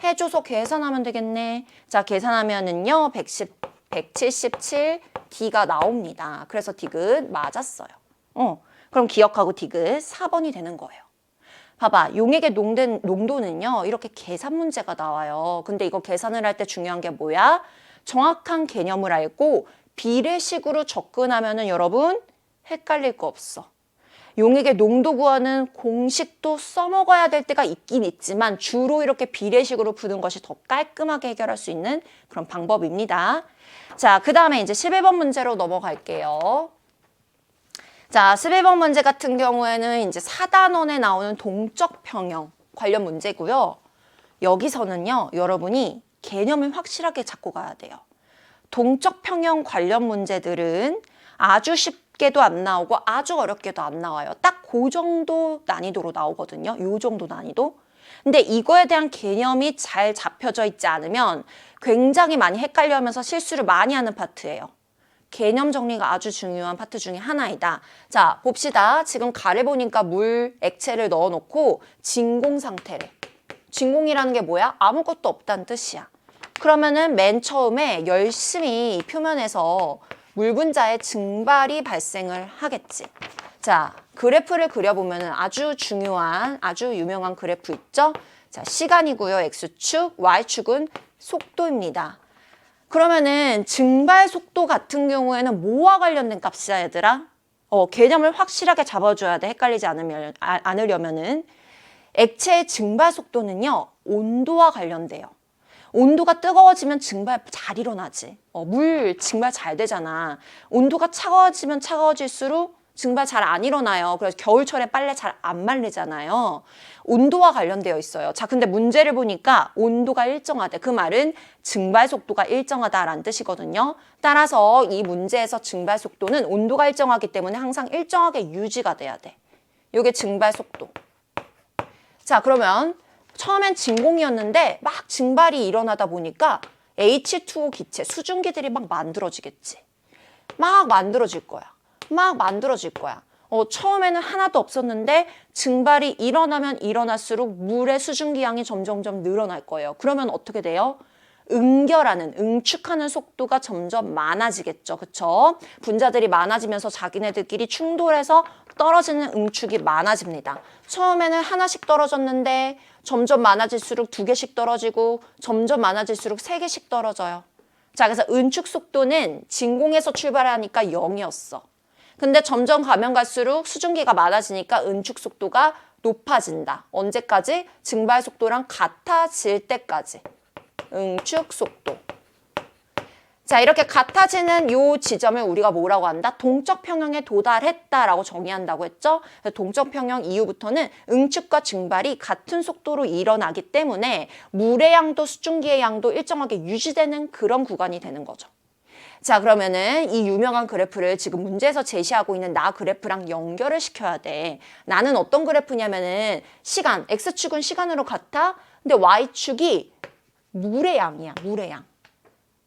해줘서 계산하면 되겠네. 자, 계산하면은요 177D가 나옵니다. 그래서 디귿 맞았어요. 그럼 기억하고 디귿 4번이 되는 거예요. 봐봐, 용액의 농도는요 이렇게 계산 문제가 나와요. 근데 이거 계산을 할 때 중요한 게 뭐야? 정확한 개념을 알고 비례식으로 접근하면은 여러분 헷갈릴 거 없어. 용액의 농도 구하는 공식도 써먹어야 될 때가 있긴 있지만 주로 이렇게 비례식으로 푸는 것이 더 깔끔하게 해결할 수 있는 그런 방법입니다. 자, 그 다음에 이제 11번 문제로 넘어갈게요. 자, 11번 문제 같은 경우에는 이제 4단원에 나오는 동적 평형 관련 문제고요. 여기서는요, 여러분이 개념을 확실하게 잡고 가야 돼요. 동적 평형 관련 문제들은 아주 쉽게도 안 나오고 아주 어렵게도 안 나와요. 딱 그 정도 난이도로 나오거든요. 요 정도 난이도. 근데 이거에 대한 개념이 잘 잡혀져 있지 않으면 굉장히 많이 헷갈려하면서 실수를 많이 하는 파트예요. 개념 정리가 아주 중요한 파트 중에 하나이다. 자, 봅시다. 지금 가래 보니까 물, 액체를 넣어놓고 진공 상태래. 진공이라는 게 뭐야? 아무것도 없다는 뜻이야. 그러면은 맨 처음에 열심히 표면에서 물 분자의 증발이 발생을 하겠지. 자, 그래프를 그려보면은 아주 중요한, 아주 유명한 그래프 있죠? 자, 시간이고요. X축, Y축은 속도입니다. 그러면은 증발 속도 같은 경우에는 뭐와 관련된 값이야, 얘들아? 개념을 확실하게 잡아줘야 돼. 헷갈리지 않으려면은. 액체의 증발 속도는요, 온도와 관련돼요. 온도가 뜨거워지면 증발 잘 일어나지. 물 증발 잘 되잖아. 온도가 차가워지면 차가워질수록 증발 잘 안 일어나요. 그래서 겨울철에 빨래 잘 안 말리잖아요. 온도와 관련되어 있어요. 자, 근데 문제를 보니까 온도가 일정하대. 그 말은 증발 속도가 일정하다라는 뜻이거든요. 따라서 이 문제에서 증발 속도는 온도가 일정하기 때문에 항상 일정하게 유지가 돼야 돼. 이게 증발 속도. 자, 그러면 처음엔 진공이었는데 막 증발이 일어나다 보니까 H2O 기체, 수증기들이 막 만들어지겠지. 막 만들어질 거야. 막 만들어질 거야. 처음에는 하나도 없었는데 증발이 일어나면 일어날수록 물의 수증기 양이 점점점 늘어날 거예요. 그러면 어떻게 돼요? 응축하는 속도가 점점 많아지겠죠. 그쵸? 분자들이 많아지면서 자기네들끼리 충돌해서 떨어지는 응축이 많아집니다. 처음에는 하나씩 떨어졌는데 점점 많아질수록 2개씩 떨어지고 점점 많아질수록 3개씩 떨어져요. 자, 그래서 응축 속도는 진공에서 출발하니까 0이었어. 근데 점점 가면 갈수록 수증기가 많아지니까 응축 속도가 높아진다. 언제까지? 증발 속도랑 같아질 때까지. 응축 속도. 자, 이렇게 같아지는 요 지점을 우리가 뭐라고 한다? 동적 평형에 도달했다라고 정의한다고 했죠? 동적 평형 이후부터는 응축과 증발이 같은 속도로 일어나기 때문에 물의 양도 수증기의 양도 일정하게 유지되는 그런 구간이 되는 거죠. 자, 그러면은 이 유명한 그래프를 지금 문제에서 제시하고 있는 나 그래프랑 연결을 시켜야 돼. 나는 어떤 그래프냐면은 시간, X축은 시간으로 같아. 근데 Y축이 물의 양이야, 물의 양.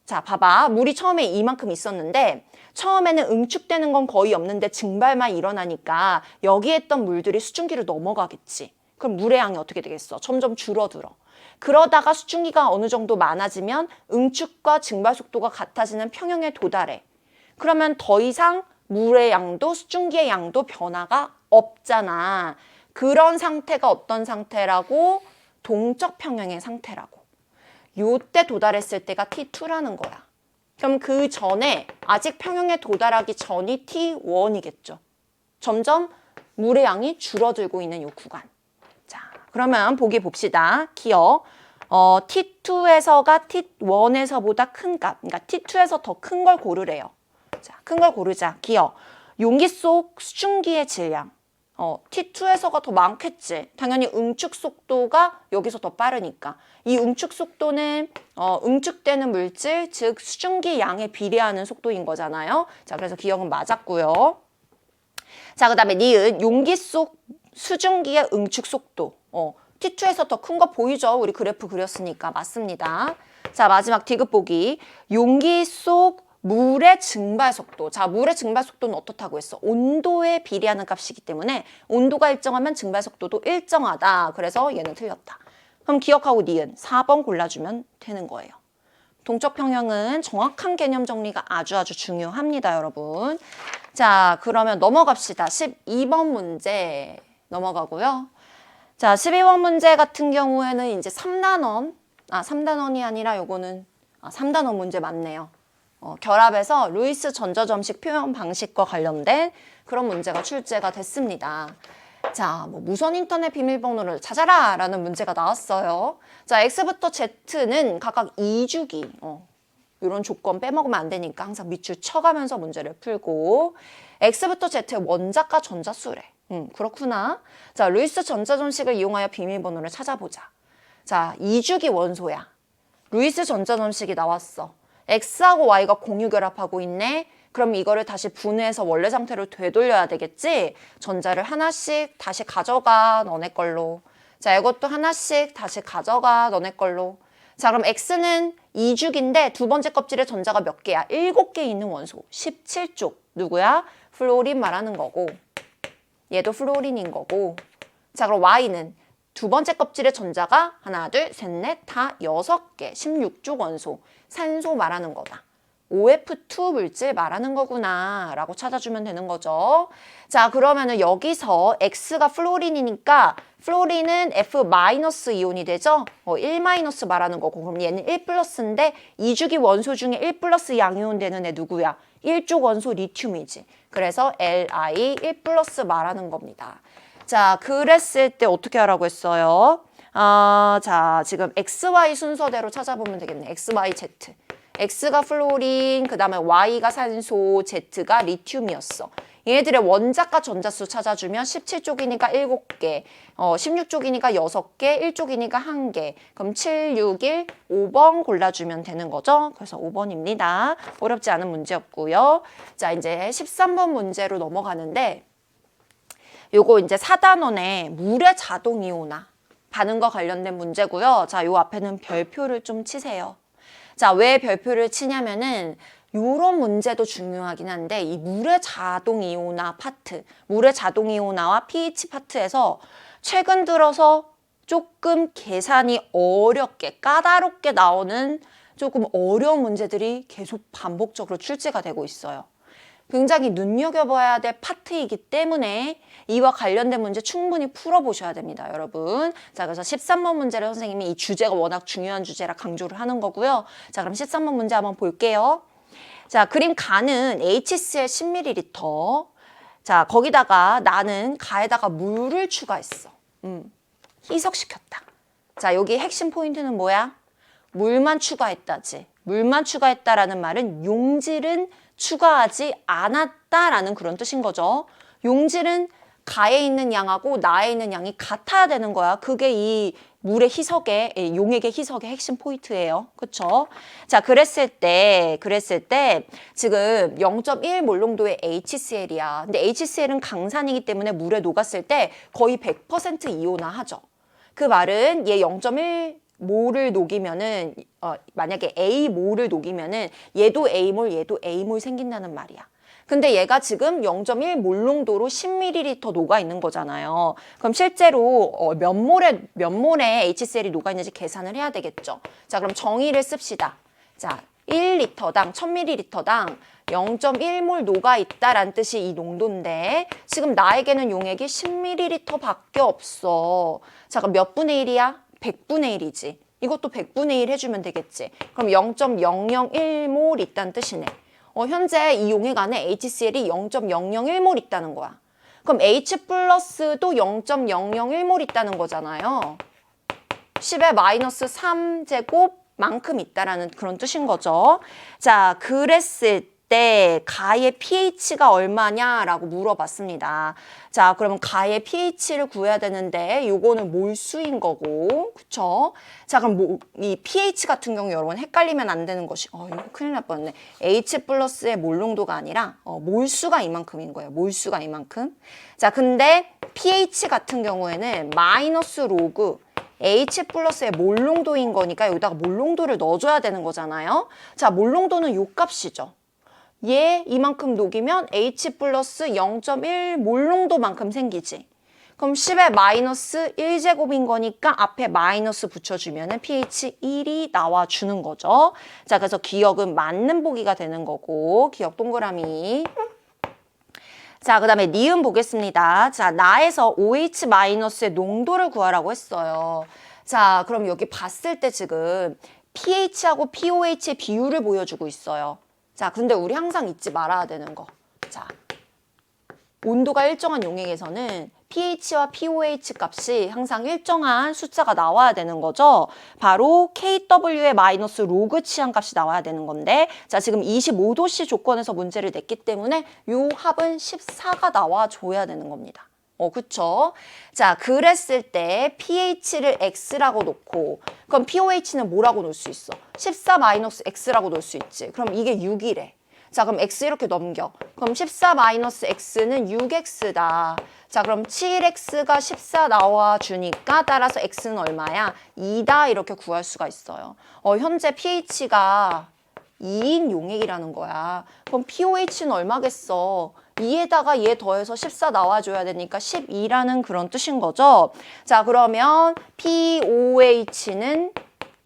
자, 봐봐. 물이 처음에 이만큼 있었는데 처음에는 응축되는 건 거의 없는데 증발만 일어나니까 여기에 있던 물들이 수증기로 넘어가겠지. 그럼 물의 양이 어떻게 되겠어? 점점 줄어들어. 그러다가 수증기가 어느 정도 많아지면 응축과 증발 속도가 같아지는 평형에 도달해. 그러면 더 이상 물의 양도 수증기의 양도 변화가 없잖아. 그런 상태가 어떤 상태라고? 동적 평형의 상태라고. 요때 도달했을 때가 T2라는 거야. 그럼 그 전에 아직 평형에 도달하기 전이 T1이겠죠. 점점 물의 양이 줄어들고 있는 요 구간. 자, 그러면 보기 봅시다. 기억. T2에서가 T1에서보다 큰 값. 그러니까 T2에서 더 큰 걸 고르래요. 자, 큰 걸 고르자. 기억. 용기 속 수증기의 질량. T2에서가 더 많겠지. 당연히 응축 속도가 여기서 더 빠르니까. 이 응축 속도는 응축되는 물질, 즉 수증기 양에 비례하는 속도인 거잖아요. 자, 그래서 기억은 맞았고요. 자, 그 다음에 니은 용기 속 수증기의 응축 속도. T2에서 더 큰 거 보이죠? 우리 그래프 그렸으니까. 맞습니다. 자, 마지막 디귿 보기. 용기 속 물의 증발 속도. 자, 물의 증발 속도는 어떻다고 했어? 온도에 비례하는 값이기 때문에 온도가 일정하면 증발 속도도 일정하다. 그래서 얘는 틀렸다. 그럼 기억하고 니은 4번 골라주면 되는 거예요. 동적 평형은 정확한 개념 정리가 아주 중요합니다, 여러분. 자, 그러면 넘어갑시다. 12번 문제 넘어가고요. 자, 12번 문제 같은 경우에는 이제 3단원. 3단원이 아니라 요거는 3단원 문제 맞네요. 결합해서 루이스 전자점식 표현 방식과 관련된 그런 문제가 출제가 됐습니다. 자, 무선 인터넷 비밀번호를 찾아라 라는 문제가 나왔어요. 자, X부터 Z는 각각 2주기. 이런 조건 빼먹으면 안 되니까 항상 밑줄 쳐가면서 문제를 풀고 X부터 Z의 원자과 전자수래. 그렇구나. 자, 루이스 전자점식을 이용하여 비밀번호를 찾아보자. 자, 2주기 원소야. 루이스 전자점식이 나왔어. X하고 Y가 공유 결합하고 있네. 그럼 이거를 다시 분해해서 원래 상태로 되돌려야 되겠지? 전자를 하나씩 다시 가져가, 너네 걸로. 자, 이것도 하나씩 다시 가져가, 너네 걸로. 자, 그럼 X는 2죽인데 두 번째 껍질에 전자가 몇 개야? 7개 있는 원소. 17쪽. 누구야? 플로린 말하는 거고. 얘도 플로린인 거고. 자, 그럼 Y는 두 번째 껍질에 전자가 하나, 둘, 셋, 넷, 다 6개. 16쪽 원소. 산소 말하는 거다. OF2 물질 말하는 거구나 라고 찾아주면 되는 거죠. 자, 그러면은 여기서 X가 플로린이니까 플로린은 F-이온이 되죠. 1- 말하는 거고 그럼 얘는 1+인데 2주기 원소 중에 1+ 양이온 되는 애 누구야? 1쪽 원소 리튬이지. 그래서 Li 1+ 말하는 겁니다. 자, 그랬을 때 어떻게 하라고 했어요? 자, 지금 XY 순서대로 찾아보면 되겠네. XY, Z. X가 플로린, 그 다음에 Y가 산소, Z가 리튬이었어. 얘네들의 원자과 전자수 찾아주면 17쪽이니까 7개, 16쪽이니까 6개, 1쪽이니까 1개. 그럼 7, 6, 1, 5번 골라주면 되는 거죠. 그래서 5번입니다. 어렵지 않은 문제였고요. 자, 이제 13번 문제로 넘어가는데 요거 이제 4단원의 물의 자동이온화 반응과 관련된 문제고요. 자, 요 앞에는 별표를 좀 치세요. 자, 왜 별표를 치냐면은 요런 문제도 중요하긴 한데 이 물의 자동이온화 파트, 물의 자동이온화와 pH 파트에서 최근 들어서 조금 계산이 어렵게, 까다롭게 나오는 조금 어려운 문제들이 계속 반복적으로 출제가 되고 있어요. 굉장히 눈여겨봐야 될 파트이기 때문에 이와 관련된 문제 충분히 풀어보셔야 됩니다, 여러분. 자, 그래서 13번 문제를 선생님이 이 주제가 워낙 중요한 주제라 강조를 하는 거고요. 자, 그럼 13번 문제 한번 볼게요. 자, 그림 가는 HCl 10ml. 자, 거기다가 나는 가에다가 물을 추가했어. 희석시켰다. 자, 여기 핵심 포인트는 뭐야? 물만 추가했다지. 물만 추가했다라는 말은 용질은 추가하지 않았다라는 그런 뜻인 거죠. 용질은 가에 있는 양하고 나에 있는 양이 같아야 되는 거야. 그게 이 물의 희석의, 용액의 희석의 핵심 포인트예요. 그쵸? 자, 그랬을 때 지금 0.1 몰롱도의 HCl이야. 근데 HCl은 강산이기 때문에 물에 녹았을 때 거의 100% 이온화하죠. 그 말은 얘 0.1 몰을 녹이면은 만약에 A몰을 녹이면은 얘도 A몰 얘도 A몰 생긴다는 말이야. 근데 얘가 지금 0.1 몰농도로 10ml 녹아 있는 거잖아요. 그럼 실제로 몇 몰에 HCl이 녹아 있는지 계산을 해야 되겠죠. 자, 그럼 정의를 씁시다. 자, 1리터당 1000ml당 0.1몰 녹아있다라는 뜻이 이 농도인데 지금 나에게는 용액이 10ml 밖에 없어. 자, 그럼 몇 분의 1이야? 100분의 1이지. 이것도 100분의 1 해주면 되겠지. 그럼 0.001몰 있다는 뜻이네. 현재 이 용액 안에 HCl이 0.001몰 있다는 거야. 그럼 H 플러스도 0.001몰 있다는 거잖아요. 10의 마이너스 3제곱만큼 있다라는 그런 뜻인 거죠. 자, 그랬을 때 가의 pH가 얼마냐라고 물어봤습니다. 자, 그러면 가의 pH를 구해야 되는데 요거는 몰수인 거고, 그쵸? 자, 그럼 이 pH 같은 경우 여러분 헷갈리면 안 되는 것이, 이거 큰일 날 뻔했네. H 플러스의 몰 농도가 아니라 몰수가 이만큼인 거예요. 몰수가 이만큼. 자, 근데 pH 같은 경우에는 마이너스 로그 H 플러스의 몰 농도인 거니까 여기다가 몰 농도를 넣어줘야 되는 거잖아요. 자, 몰 농도는 요 값이죠. 얘 이만큼 녹이면 H 플러스 0.1 몰 농도만큼 생기지. 그럼 10의 마이너스 1제곱인 거니까 앞에 마이너스 붙여주면 pH 1이 나와주는 거죠. 자, 그래서 기억은 맞는 보기가 되는 거고, 기억 동그라미. 자, 그 다음에 니은 보겠습니다. 자, 나에서 OH-의 농도를 구하라고 했어요. 자, 그럼 여기 봤을 때 지금 pH하고 pOH의 비율을 보여주고 있어요. 자, 근데 우리 항상 잊지 말아야 되는 거. 자, 온도가 일정한 용액에서는 pH와 pOH 값이 항상 일정한 숫자가 나와야 되는 거죠. 바로 KW의 마이너스 로그 치환값이 나와야 되는 건데, 자, 지금 25도씨 조건에서 문제를 냈기 때문에 요 합은 14가 나와줘야 되는 겁니다. 그쵸? 자, 그랬을 때 pH를 x라고 놓고, 그럼 pOH는 뭐라고 놓을 수 있어? 14-x라고 놓을 수 있지. 그럼 이게 6이래. 자, 그럼 x 이렇게 넘겨. 그럼 14-x는 6x다. 자, 그럼 7x가 14 나와주니까 따라서 x는 얼마야? 2다 이렇게 구할 수가 있어요. 현재 pH가 2인 용액이라는 거야. 그럼 pOH는 얼마겠어? 2에다가 얘 더해서 14 나와줘야 되니까 12라는 그런 뜻인 거죠. 자, 그러면 pOH는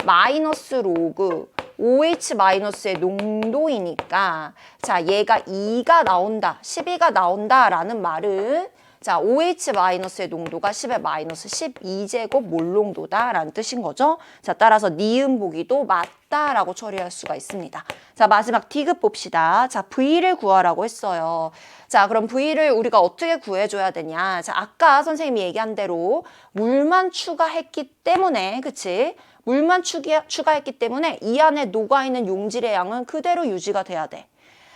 마이너스 로그 OH-의 농도이니까, 자, 얘가 2가 나온다, 12가 나온다라는 말은, 자, OH-의 농도가 10의 마이너스 12제곱 몰 농도다라는 뜻인 거죠. 자, 따라서 니은 보기도 맞다라고 처리할 수가 있습니다. 자, 마지막 D급 봅시다. 자, V를 구하라고 했어요. 자, 그럼 V를 우리가 어떻게 구해줘야 되냐. 자, 아까 선생님이 얘기한 대로 물만 추가했기 때문에, 그치? 물만 추가했기 때문에 이 안에 녹아있는 용질의 양은 그대로 유지가 돼야 돼.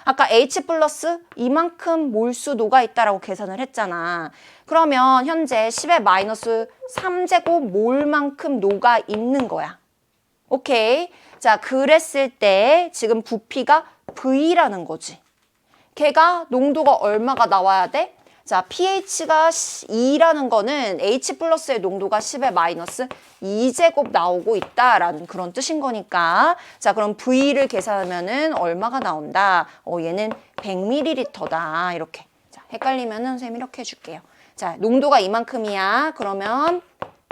아까 H 플러스 이만큼 몰수 녹아있다라고 계산을 했잖아. 그러면 현재 10의 마이너스 3제곱 몰만큼 녹아있는 거야. 오케이. 자, 그랬을 때 지금 부피가 V라는 거지. 걔가 농도가 얼마가 나와야 돼? 자, pH가 2라는 거는 H 플러스의 농도가 10의 마이너스 2제곱 나오고 있다라는 그런 뜻인 거니까. 자, 그럼 V를 계산하면은 얼마가 나온다? 얘는 100ml다. 이렇게. 자, 헷갈리면은 선생님 이렇게 해줄게요. 자, 농도가 이만큼이야. 그러면,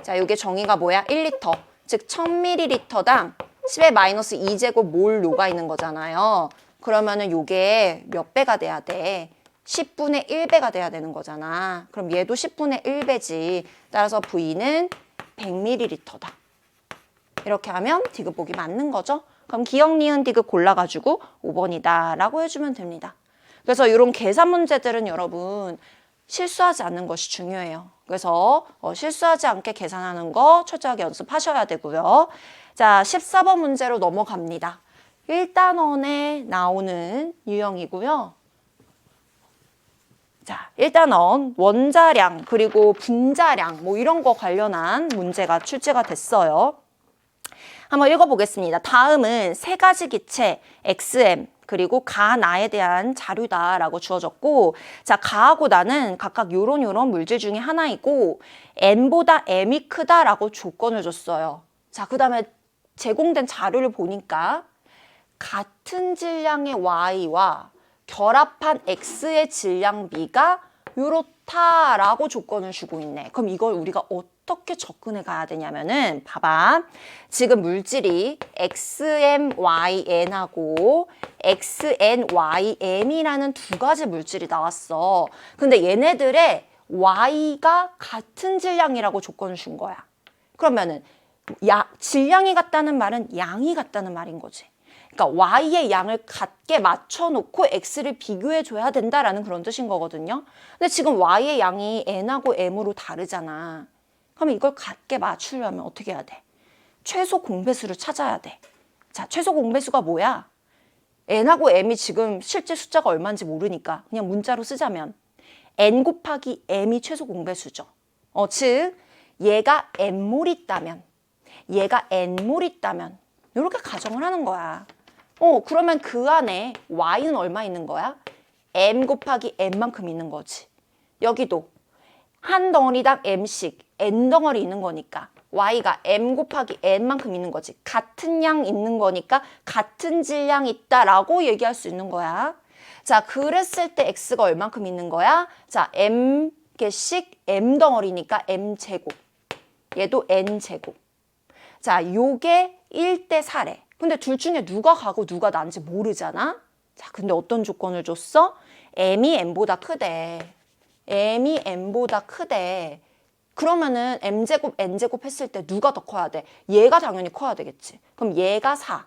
자, 이게 정의가 뭐야? 1리터. 즉, 1000ml당 10의 마이너스 2제곱 몰 녹아 있는 거잖아요. 그러면은 요게 몇 배가 돼야 돼? 10분의 1배가 돼야 되는 거잖아. 그럼 얘도 10분의 1배지. 따라서 V는 100ml다. 이렇게 하면 D급 보기 맞는 거죠. 그럼 기억, 니은, D급 골라가지고 5번이다 라고 해주면 됩니다. 그래서 이런 계산 문제들은 여러분 실수하지 않는 것이 중요해요. 그래서 실수하지 않게 계산하는 거 철저하게 연습하셔야 되고요. 자, 14번 문제로 넘어갑니다. 1단원에 나오는 유형이고요. 자, 일단은 원자량 그리고 분자량 뭐 이런 거 관련한 문제가 출제가 됐어요. 한번 읽어보겠습니다. 다음은 세 가지 기체 XM 그리고 가, 나에 대한 자료다라고 주어졌고, 자, 가하고 나는 각각 요런 물질 중에 하나이고 N보다 M이 크다라고 조건을 줬어요. 자, 그 다음에 제공된 자료를 보니까 같은 질량의 Y와 결합한 X의 질량 B가 이렇다라고 조건을 주고 있네. 그럼 이걸 우리가 어떻게 어떻게 접근해 가야 되냐면은 봐봐. 지금 물질이 XMYN하고 XNYM이라는 두 가지 물질이 나왔어. 근데 얘네들의 Y가 같은 질량이라고 조건을 준 거야. 그러면은 질량이 같다는 말은 양이 같다는 말인 거지. 그러니까 Y의 양을 같게 맞춰놓고 X를 비교해줘야 된다라는 그런 뜻인 거거든요. 근데 지금 Y의 양이 N하고 M으로 다르잖아. 그러면 이걸 같게 맞추려면 어떻게 해야 돼? 최소 공배수를 찾아야 돼. 자, 최소 공배수가 뭐야? N하고 M이 지금 실제 숫자가 얼마인지 모르니까 그냥 문자로 쓰자면 N 곱하기 M이 최소 공배수죠. 즉 얘가 N몰 있다면 얘가 N몰 있다면 이렇게 가정을 하는 거야. 그러면 그 안에 Y는 얼마 있는 거야? M 곱하기 N만큼 있는 거지. 여기도 한 덩어리당 M씩 N 덩어리 있는 거니까 Y가 M 곱하기 N만큼 있는 거지. 같은 양 있는 거니까 같은 질량 있다라고 얘기할 수 있는 거야. 자, 그랬을 때 X가 얼만큼 있는 거야? 자, M 개씩 M 덩어리니까 M 제곱. 얘도 N 제곱. 자, 요게 1대 4래. 근데 둘 중에 누가 가고 누가 난지 모르잖아? 자, 근데 어떤 조건을 줬어? M이 N보다 크대. M이 N보다 크대. 그러면은 M제곱, N제곱 했을 때 누가 더 커야 돼? 얘가 당연히 커야 되겠지. 그럼 얘가 4,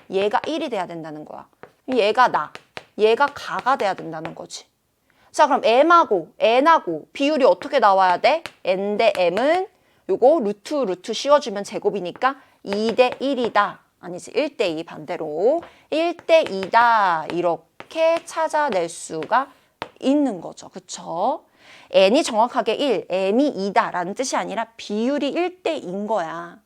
얘가 1이 돼야 된다는 거야. 얘가 나, 얘가 가가 돼야 된다는 거지. 자, 그럼 M하고 N하고 비율이 어떻게 나와야 돼? N 대 M은 요거 루트 씌워주면 제곱이니까 2대 1이다. 아니지, 1대 2 반대로. 1대 2다. 이렇게 찾아낼 수가 있는 거죠. 그쵸? N이 정확하게 1, M이 2다 라는 뜻이 아니라 비율이 1대 2인 거야.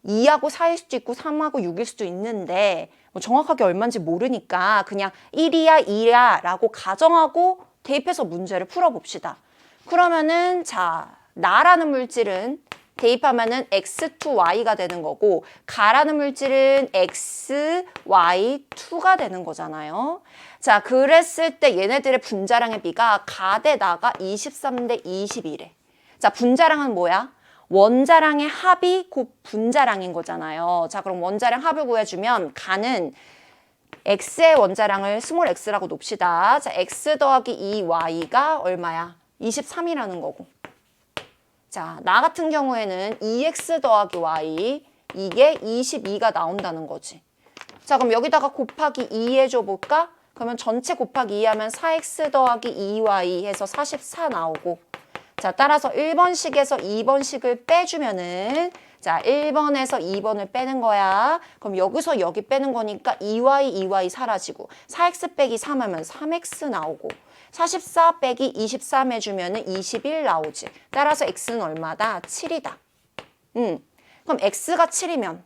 2하고 4일 수도 있고 3하고 6일 수도 있는데 뭐 정확하게 얼마인지 모르니까 그냥 1이야 2야 라고 가정하고 대입해서 문제를 풀어봅시다. 그러면은 자, 나라는 물질은 대입하면은 X2Y가 되는 거고 가라는 물질은 XY2가 되는 거잖아요. 자, 그랬을 때 얘네들의 분자량의 비가 가 대 나가 23대 21에. 자, 분자량은 뭐야? 원자량의 합이 곧 분자량인 거잖아요. 자, 그럼 원자량 합을 구해주면 가는 X의 원자량을 스몰 x라고 놉시다. 자, X 더하기 2Y가 얼마야? 23이라는 거고. 자, 나 같은 경우에는 2x 더하기 y 이게 22가 나온다는 거지. 자, 그럼 여기다가 곱하기 2 해줘볼까? 그러면 전체 곱하기 2 하면 4x 더하기 2y 해서 44 나오고. 자, 따라서 1번식에서 2번식을 빼주면은 자, 1번에서 2번을 빼는 거야. 그럼 여기서 여기 빼는 거니까 2y 사라지고 4x 빼기 3 하면 3x 나오고 44 빼기 23 해주면 21 나오지. 따라서 x는 얼마다? 7이다. 그럼 x가 7이면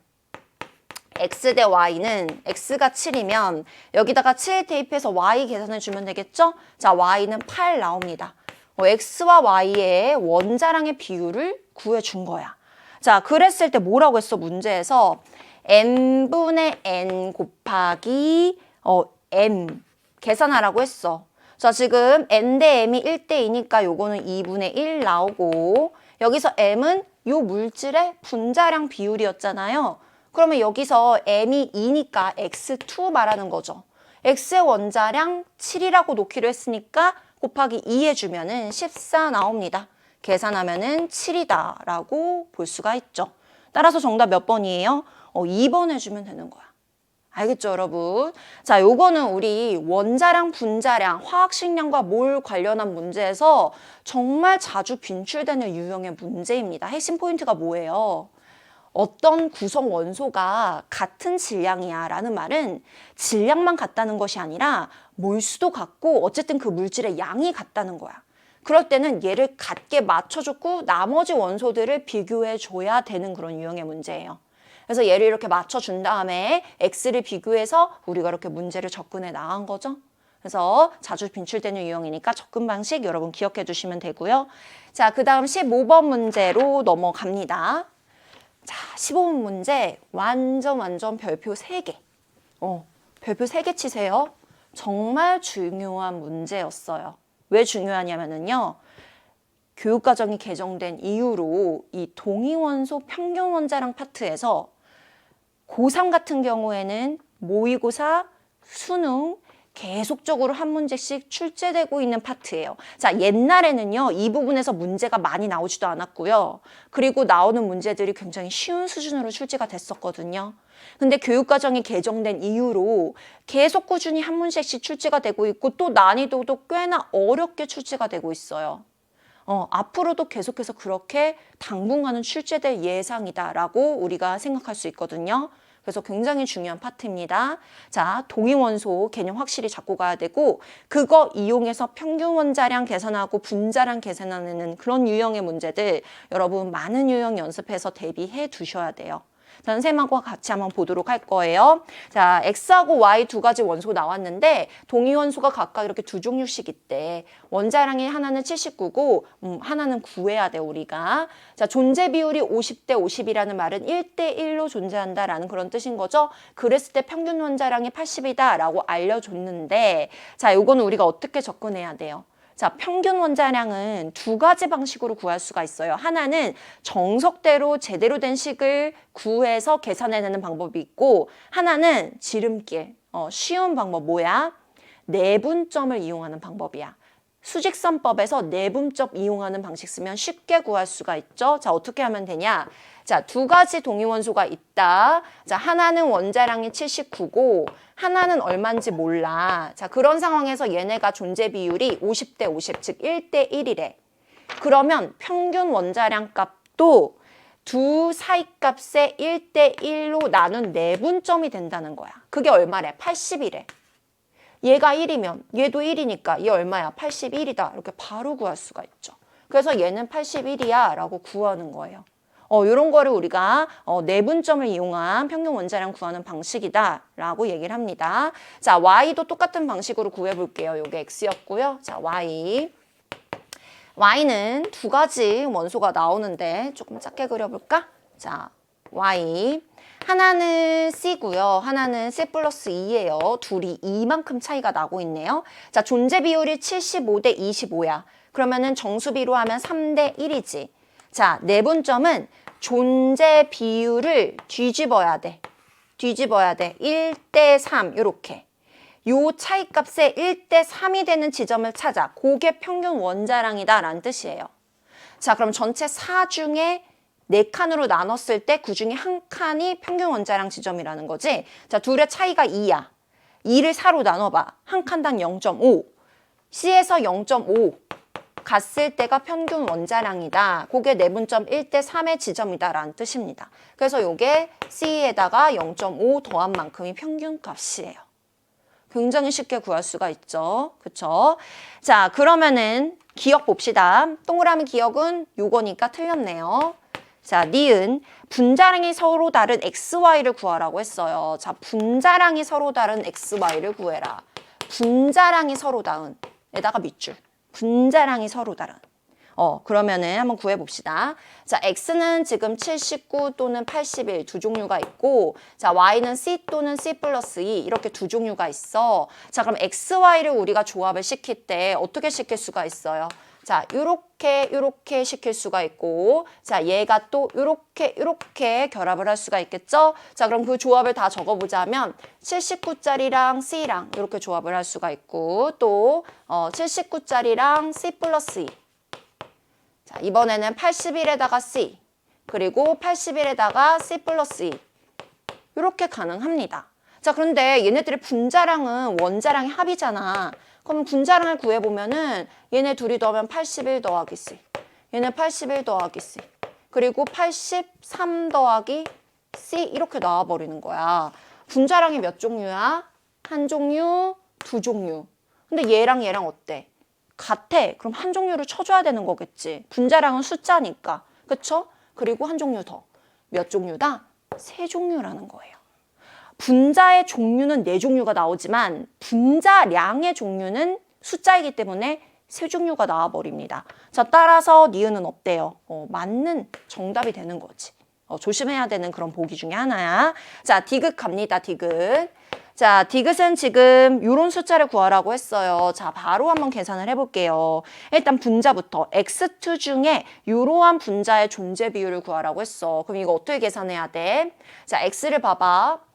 x 대 y는 x가 7이면 여기다가 7 대입해서 y 계산해주면 되겠죠? 자, y는 8 나옵니다. x와 y의 원자량의 비율을 구해준 거야. 자, 그랬을 때 뭐라고 했어? 문제에서 n분의 n 곱하기 m 계산하라고 했어. 자, 지금 n 대 m이 1대 2니까 요거는 2분의 1 나오고 여기서 m은 요 물질의 분자량 비율이었잖아요. 그러면 여기서 m이 2니까 x2 말하는 거죠. x의 원자량 7이라고 놓기로 했으니까 곱하기 2 해주면은 14 나옵니다. 계산하면은 7이다 라고 볼 수가 있죠. 따라서 정답 몇 번이에요? 2번 해주면 되는 거야. 알겠죠, 여러분? 자, 요거는 우리 원자량, 분자량, 화학식량과 몰 관련한 문제에서 정말 자주 빈출되는 유형의 문제입니다. 핵심 포인트가 뭐예요? 어떤 구성 원소가 같은 질량이야 라는 말은 질량만 같다는 것이 아니라 몰수도 같고 어쨌든 그 물질의 양이 같다는 거야. 그럴 때는 얘를 같게 맞춰줬고 나머지 원소들을 비교해줘야 되는 그런 유형의 문제예요. 그래서 얘를 이렇게 맞춰준 다음에 x를 비교해서 우리가 이렇게 문제를 접근해 나간 거죠. 그래서 자주 빈출되는 유형이니까 접근 방식 여러분 기억해 주시면 되고요. 자, 그 다음 15번 문제로 넘어갑니다. 자, 15번 문제 완전 별표 3개. 별표 3개 치세요. 정말 중요한 문제였어요. 왜 중요하냐면요. 교육과정이 개정된 이후로 이 동위원소 평균 원자량 파트에서 고3 같은 경우에는 모의고사, 수능 계속적으로 한 문제씩 출제되고 있는 파트예요. 자, 옛날에는요, 이 부분에서 문제가 많이 나오지도 않았고요. 그리고 나오는 문제들이 굉장히 쉬운 수준으로 출제가 됐었거든요. 근데 교육과정이 개정된 이후로 계속 꾸준히 한 문제씩 출제가 되고 있고 또 난이도도 꽤나 어렵게 출제가 되고 있어요. 앞으로도 계속해서 그렇게 당분간은 출제될 예상이다라고 우리가 생각할 수 있거든요. 그래서 굉장히 중요한 파트입니다. 자, 동위원소 개념 확실히 잡고 가야 되고 그거 이용해서 평균 원자량 계산하고 분자량 계산하는 그런 유형의 문제들 여러분 많은 유형 연습해서 대비해 두셔야 돼요. 선생님하고 같이 한번 보도록 할 거예요. 자, X하고 Y 두 가지 원소 나왔는데 동위원소가 각각 이렇게 두 종류씩 있대. 원자량이 하나는 79고 하나는 구해야 돼 우리가. 자, 존재 비율이 50대 50이라는 말은 1대 1로 존재한다라는 그런 뜻인 거죠. 그랬을 때 평균 원자량이 80이다라고 알려줬는데 자, 요거는 우리가 어떻게 접근해야 돼요? 자, 평균 원자량은 두 가지 방식으로 구할 수가 있어요. 하나는 정석대로 제대로 된 식을 구해서 계산해내는 방법이 있고 하나는 지름길, 쉬운 방법 뭐야? 내분점을 이용하는 방법이야. 수직선법에서 내분점 이용하는 방식 쓰면 쉽게 구할 수가 있죠. 자, 어떻게 하면 되냐? 자, 두 가지 동위원소가 있다. 자, 하나는 원자량이 79고 하나는 얼마인지 몰라. 자, 그런 상황에서 얘네가 존재 비율이 50대 50, 즉 1대 1이래. 그러면 평균 원자량 값도 두 사이 값의 1대 1로 나눈 내분점이 된다는 거야. 그게 얼마래? 80이래. 얘가 1이면 얘도 1이니까 얘 얼마야? 81이다. 이렇게 바로 구할 수가 있죠. 그래서 얘는 81이야 라고 구하는 거예요. 이런 거를 우리가 내분점을 이용한 평균 원자량 구하는 방식이다 라고 얘기를 합니다. 자, Y도 똑같은 방식으로 구해볼게요. 요게 X였고요. 자, Y는 두 가지 원소가 나오는데 조금 작게 그려볼까? 자, Y 하나는 C고요. 하나는 C 플러스 2예요. 둘이 이만큼 차이가 나고 있네요. 자, 존재 비율이 75대 25야. 그러면은 정수비로 하면 3대 1이지. 자, 내분점은 존재 비율을 뒤집어야 돼. 1대 3 이렇게. 요 차이값에 1대 3이 되는 지점을 찾아. 그게 평균 원자량이다 라는 뜻이에요. 자, 그럼 전체 4 중에 4칸으로 나눴을 때 그 중에 한 칸이 평균 원자량 지점이라는 거지. 자, 둘의 차이가 2야. 2를 4로 나눠봐. 한 칸당 0.5. C에서 0.5 갔을 때가 평균 원자량이다. 그게 내분점 1대 3의 지점이다 라는 뜻입니다. 그래서 요게 C에다가 0.5 더한 만큼이 평균 값이에요. 굉장히 쉽게 구할 수가 있죠. 그쵸? 자, 그러면은 기억 봅시다. 동그라미 기억은 요거니까 틀렸네요. 자, 니은 분자량이 서로 다른 XY를 구하라고 했어요. 자, 분자량이 서로 다른 XY를 구해라. 분자량이 서로 다른 에다가 밑줄. 분자량이 서로 다른. 그러면은 한번 구해봅시다. 자, X는 지금 79 또는 81 두 종류가 있고, 자, Y는 C 또는 C 플러스 2 이렇게 두 종류가 있어. 자, 그럼 XY를 우리가 조합을 시킬 때 어떻게 시킬 수가 있어요? 자, 요렇게 시킬 수가 있고, 자, 얘가 또 요렇게 결합을 할 수가 있겠죠? 자, 그럼 그 조합을 다 적어보자면 79짜리랑 C랑 이렇게 조합을 할 수가 있고, 또 79짜리랑 C 플러스 2. 자, 이번에는 81에다가 C, 그리고 81에다가 C 플러스 2. 이렇게 가능합니다. 자, 그런데 얘네들의 분자량은 원자량의 합이잖아. 그럼 분자량을 구해보면은 얘네 둘이 더하면 81 더하기 C. 얘네 81 더하기 C. 그리고 83 더하기 C 이렇게 나와버리는 거야. 분자량이 몇 종류야? 한 종류, 두 종류. 근데 얘랑 어때? 같아. 그럼 한 종류를 쳐줘야 되는 거겠지. 분자량은 숫자니까. 그쵸? 그리고 한 종류 더. 몇 종류다? 3종류라는 거예요. 분자의 종류는 4종류가 나오지만 분자량의 종류는 숫자이기 때문에 3종류가 나와버립니다. 자, 따라서 니은은 어때요? 맞는 정답이 되는 거지. 조심해야 되는 그런 보기 중에 하나야. 자, 디귿 갑니다. 디귿. 자, 디귿은 지금 이런 숫자를 구하라고 했어요. 자, 바로 한번 계산을 해볼게요. 일단 분자부터 x2 중에 이러한 분자의 존재 비율을 구하라고 했어. 그럼 이거 어떻게 계산해야 돼? 자, x를 봐봐.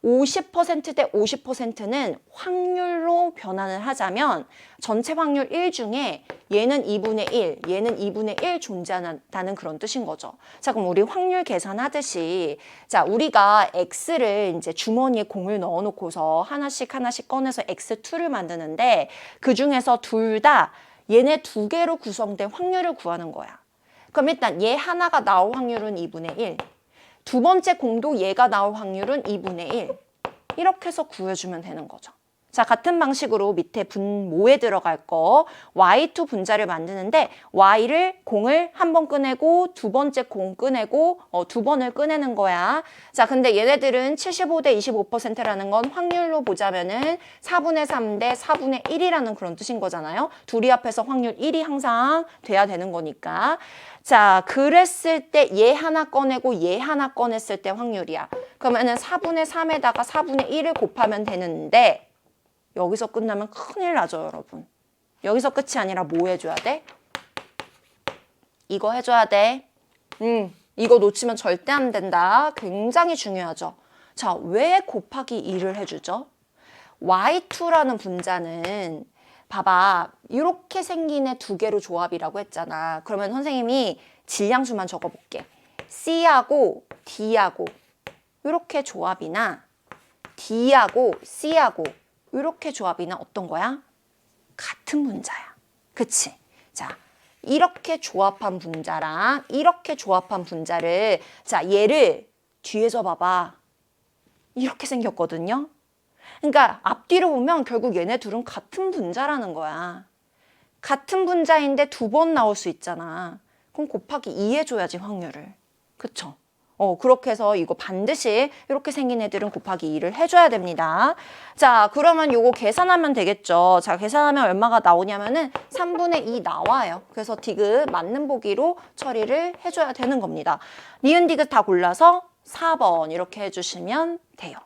50%대 50%는 확률로 변환을 하자면 전체 확률 1 중에 얘는 2분의 1, 얘는 2분의 1 존재한다는 그런 뜻인 거죠. 자, 그럼 우리 확률 계산하듯이 자, 우리가 x를 이제 주머니에 공을 넣어 놓고서 하나씩 꺼내서 x2를 만드는데 그 중에서 둘 다 얘네 두 개로 구성된 확률을 구하는 거야. 그럼 일단 얘 하나가 나올 확률은 2분의 1. 두 번째 공도 얘가 나올 확률은 2분의 1. 이렇게 해서 구해주면 되는 거죠. 자, 같은 방식으로 밑에 분모에 들어갈 거 y2 분자를 만드는데 y를 공을 한 번 꺼내고 두 번째 공 꺼내고 두 번을 꺼내는 거야. 자, 근데 얘네들은 75대 25%라는 건 확률로 보자면은 4분의 3 대 4분의 1이라는 그런 뜻인 거잖아요. 둘이 합해서 확률 1이 항상 돼야 되는 거니까. 자, 그랬을 때 얘 하나 꺼내고 얘 하나 꺼냈을 때 확률이야. 그러면은 4분의 3에다가 4분의 1을 곱하면 되는데 여기서 끝나면 큰일 나죠, 여러분. 여기서 끝이 아니라 뭐 해줘야 돼? 이거 해줘야 돼. 이거 놓치면 절대 안 된다. 굉장히 중요하죠. 자, 왜 곱하기 2를 해주죠? y2라는 분자는 봐봐. 이렇게 생긴 애 두 개로 조합이라고 했잖아. 그러면 선생님이 질량수만 적어볼게. C하고 D하고 이렇게 조합이나 D하고 C하고 이렇게 조합이나 어떤 거야? 같은 분자야. 그치? 자, 이렇게 조합한 분자랑 이렇게 조합한 분자를 자, 얘를 뒤에서 봐봐. 이렇게 생겼거든요. 그러니까 앞뒤로 보면 결국 얘네 둘은 같은 분자라는 거야. 같은 분자인데 두 번 나올 수 있잖아. 그럼 곱하기 2 해줘야지 확률을. 그쵸? 그렇게 해서 이거 반드시 이렇게 생긴 애들은 곱하기 2를 해줘야 됩니다. 자, 그러면 요거 계산하면 되겠죠. 자, 계산하면 얼마가 나오냐면은 3분의 2 나와요. 그래서 디귿 맞는 보기로 처리를 해줘야 되는 겁니다. 니은 디귿 다 골라서 4번 이렇게 해주시면 돼요.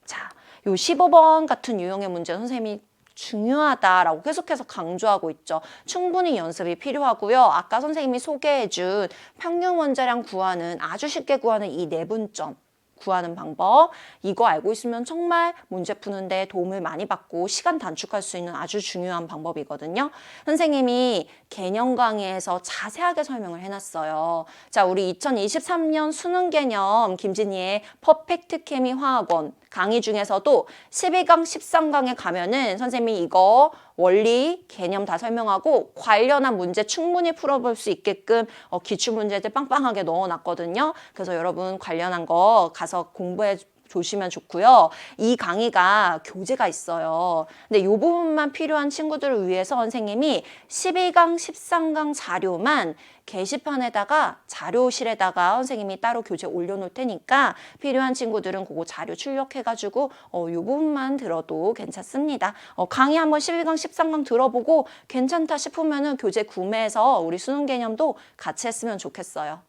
자, 요 15번 같은 유형의 문제 선생님이 중요하다라고 계속해서 강조하고 있죠. 충분히 연습이 필요하고요. 아까 선생님이 소개해준 평균 원자량 구하는 아주 쉽게 구하는 이 내분점 구하는 방법 이거 알고 있으면 정말 문제 푸는데 도움을 많이 받고 시간 단축할 수 있는 아주 중요한 방법이거든요. 선생님이 개념 강의에서 자세하게 설명을 해놨어요. 자, 우리 2023년 수능 개념 김진희의 퍼펙트 케미 화학원 강의 중에서도 12강, 13강에 가면은 선생님이 이거 원리, 개념 다 설명하고 관련한 문제 충분히 풀어볼 수 있게끔 기출문제들 빵빵하게 넣어놨거든요. 그래서 여러분 관련한 거 가서 공부해 조시면 좋고요. 이 강의가 교재가 있어요. 근데 이 부분만 필요한 친구들을 위해서 선생님이 12강, 13강 자료만 게시판에다가 자료실에다가 선생님이 따로 교재 올려놓을 테니까 필요한 친구들은 그거 자료 출력해가지고 이 부분만 들어도 괜찮습니다. 강의 한번 12강, 13강 들어보고 괜찮다 싶으면은 교재 구매해서 우리 수능 개념도 같이 했으면 좋겠어요.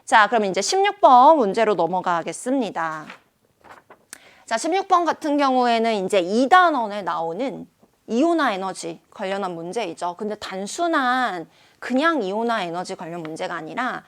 자, 그럼 이제 16번 문제로 넘어가겠습니다. 자, 16번 같은 경우에는 이제 2단원에 나오는 이온화 에너지 관련한 문제이죠. 근데 단순한 그냥 이온화 에너지 관련 문제가 아니라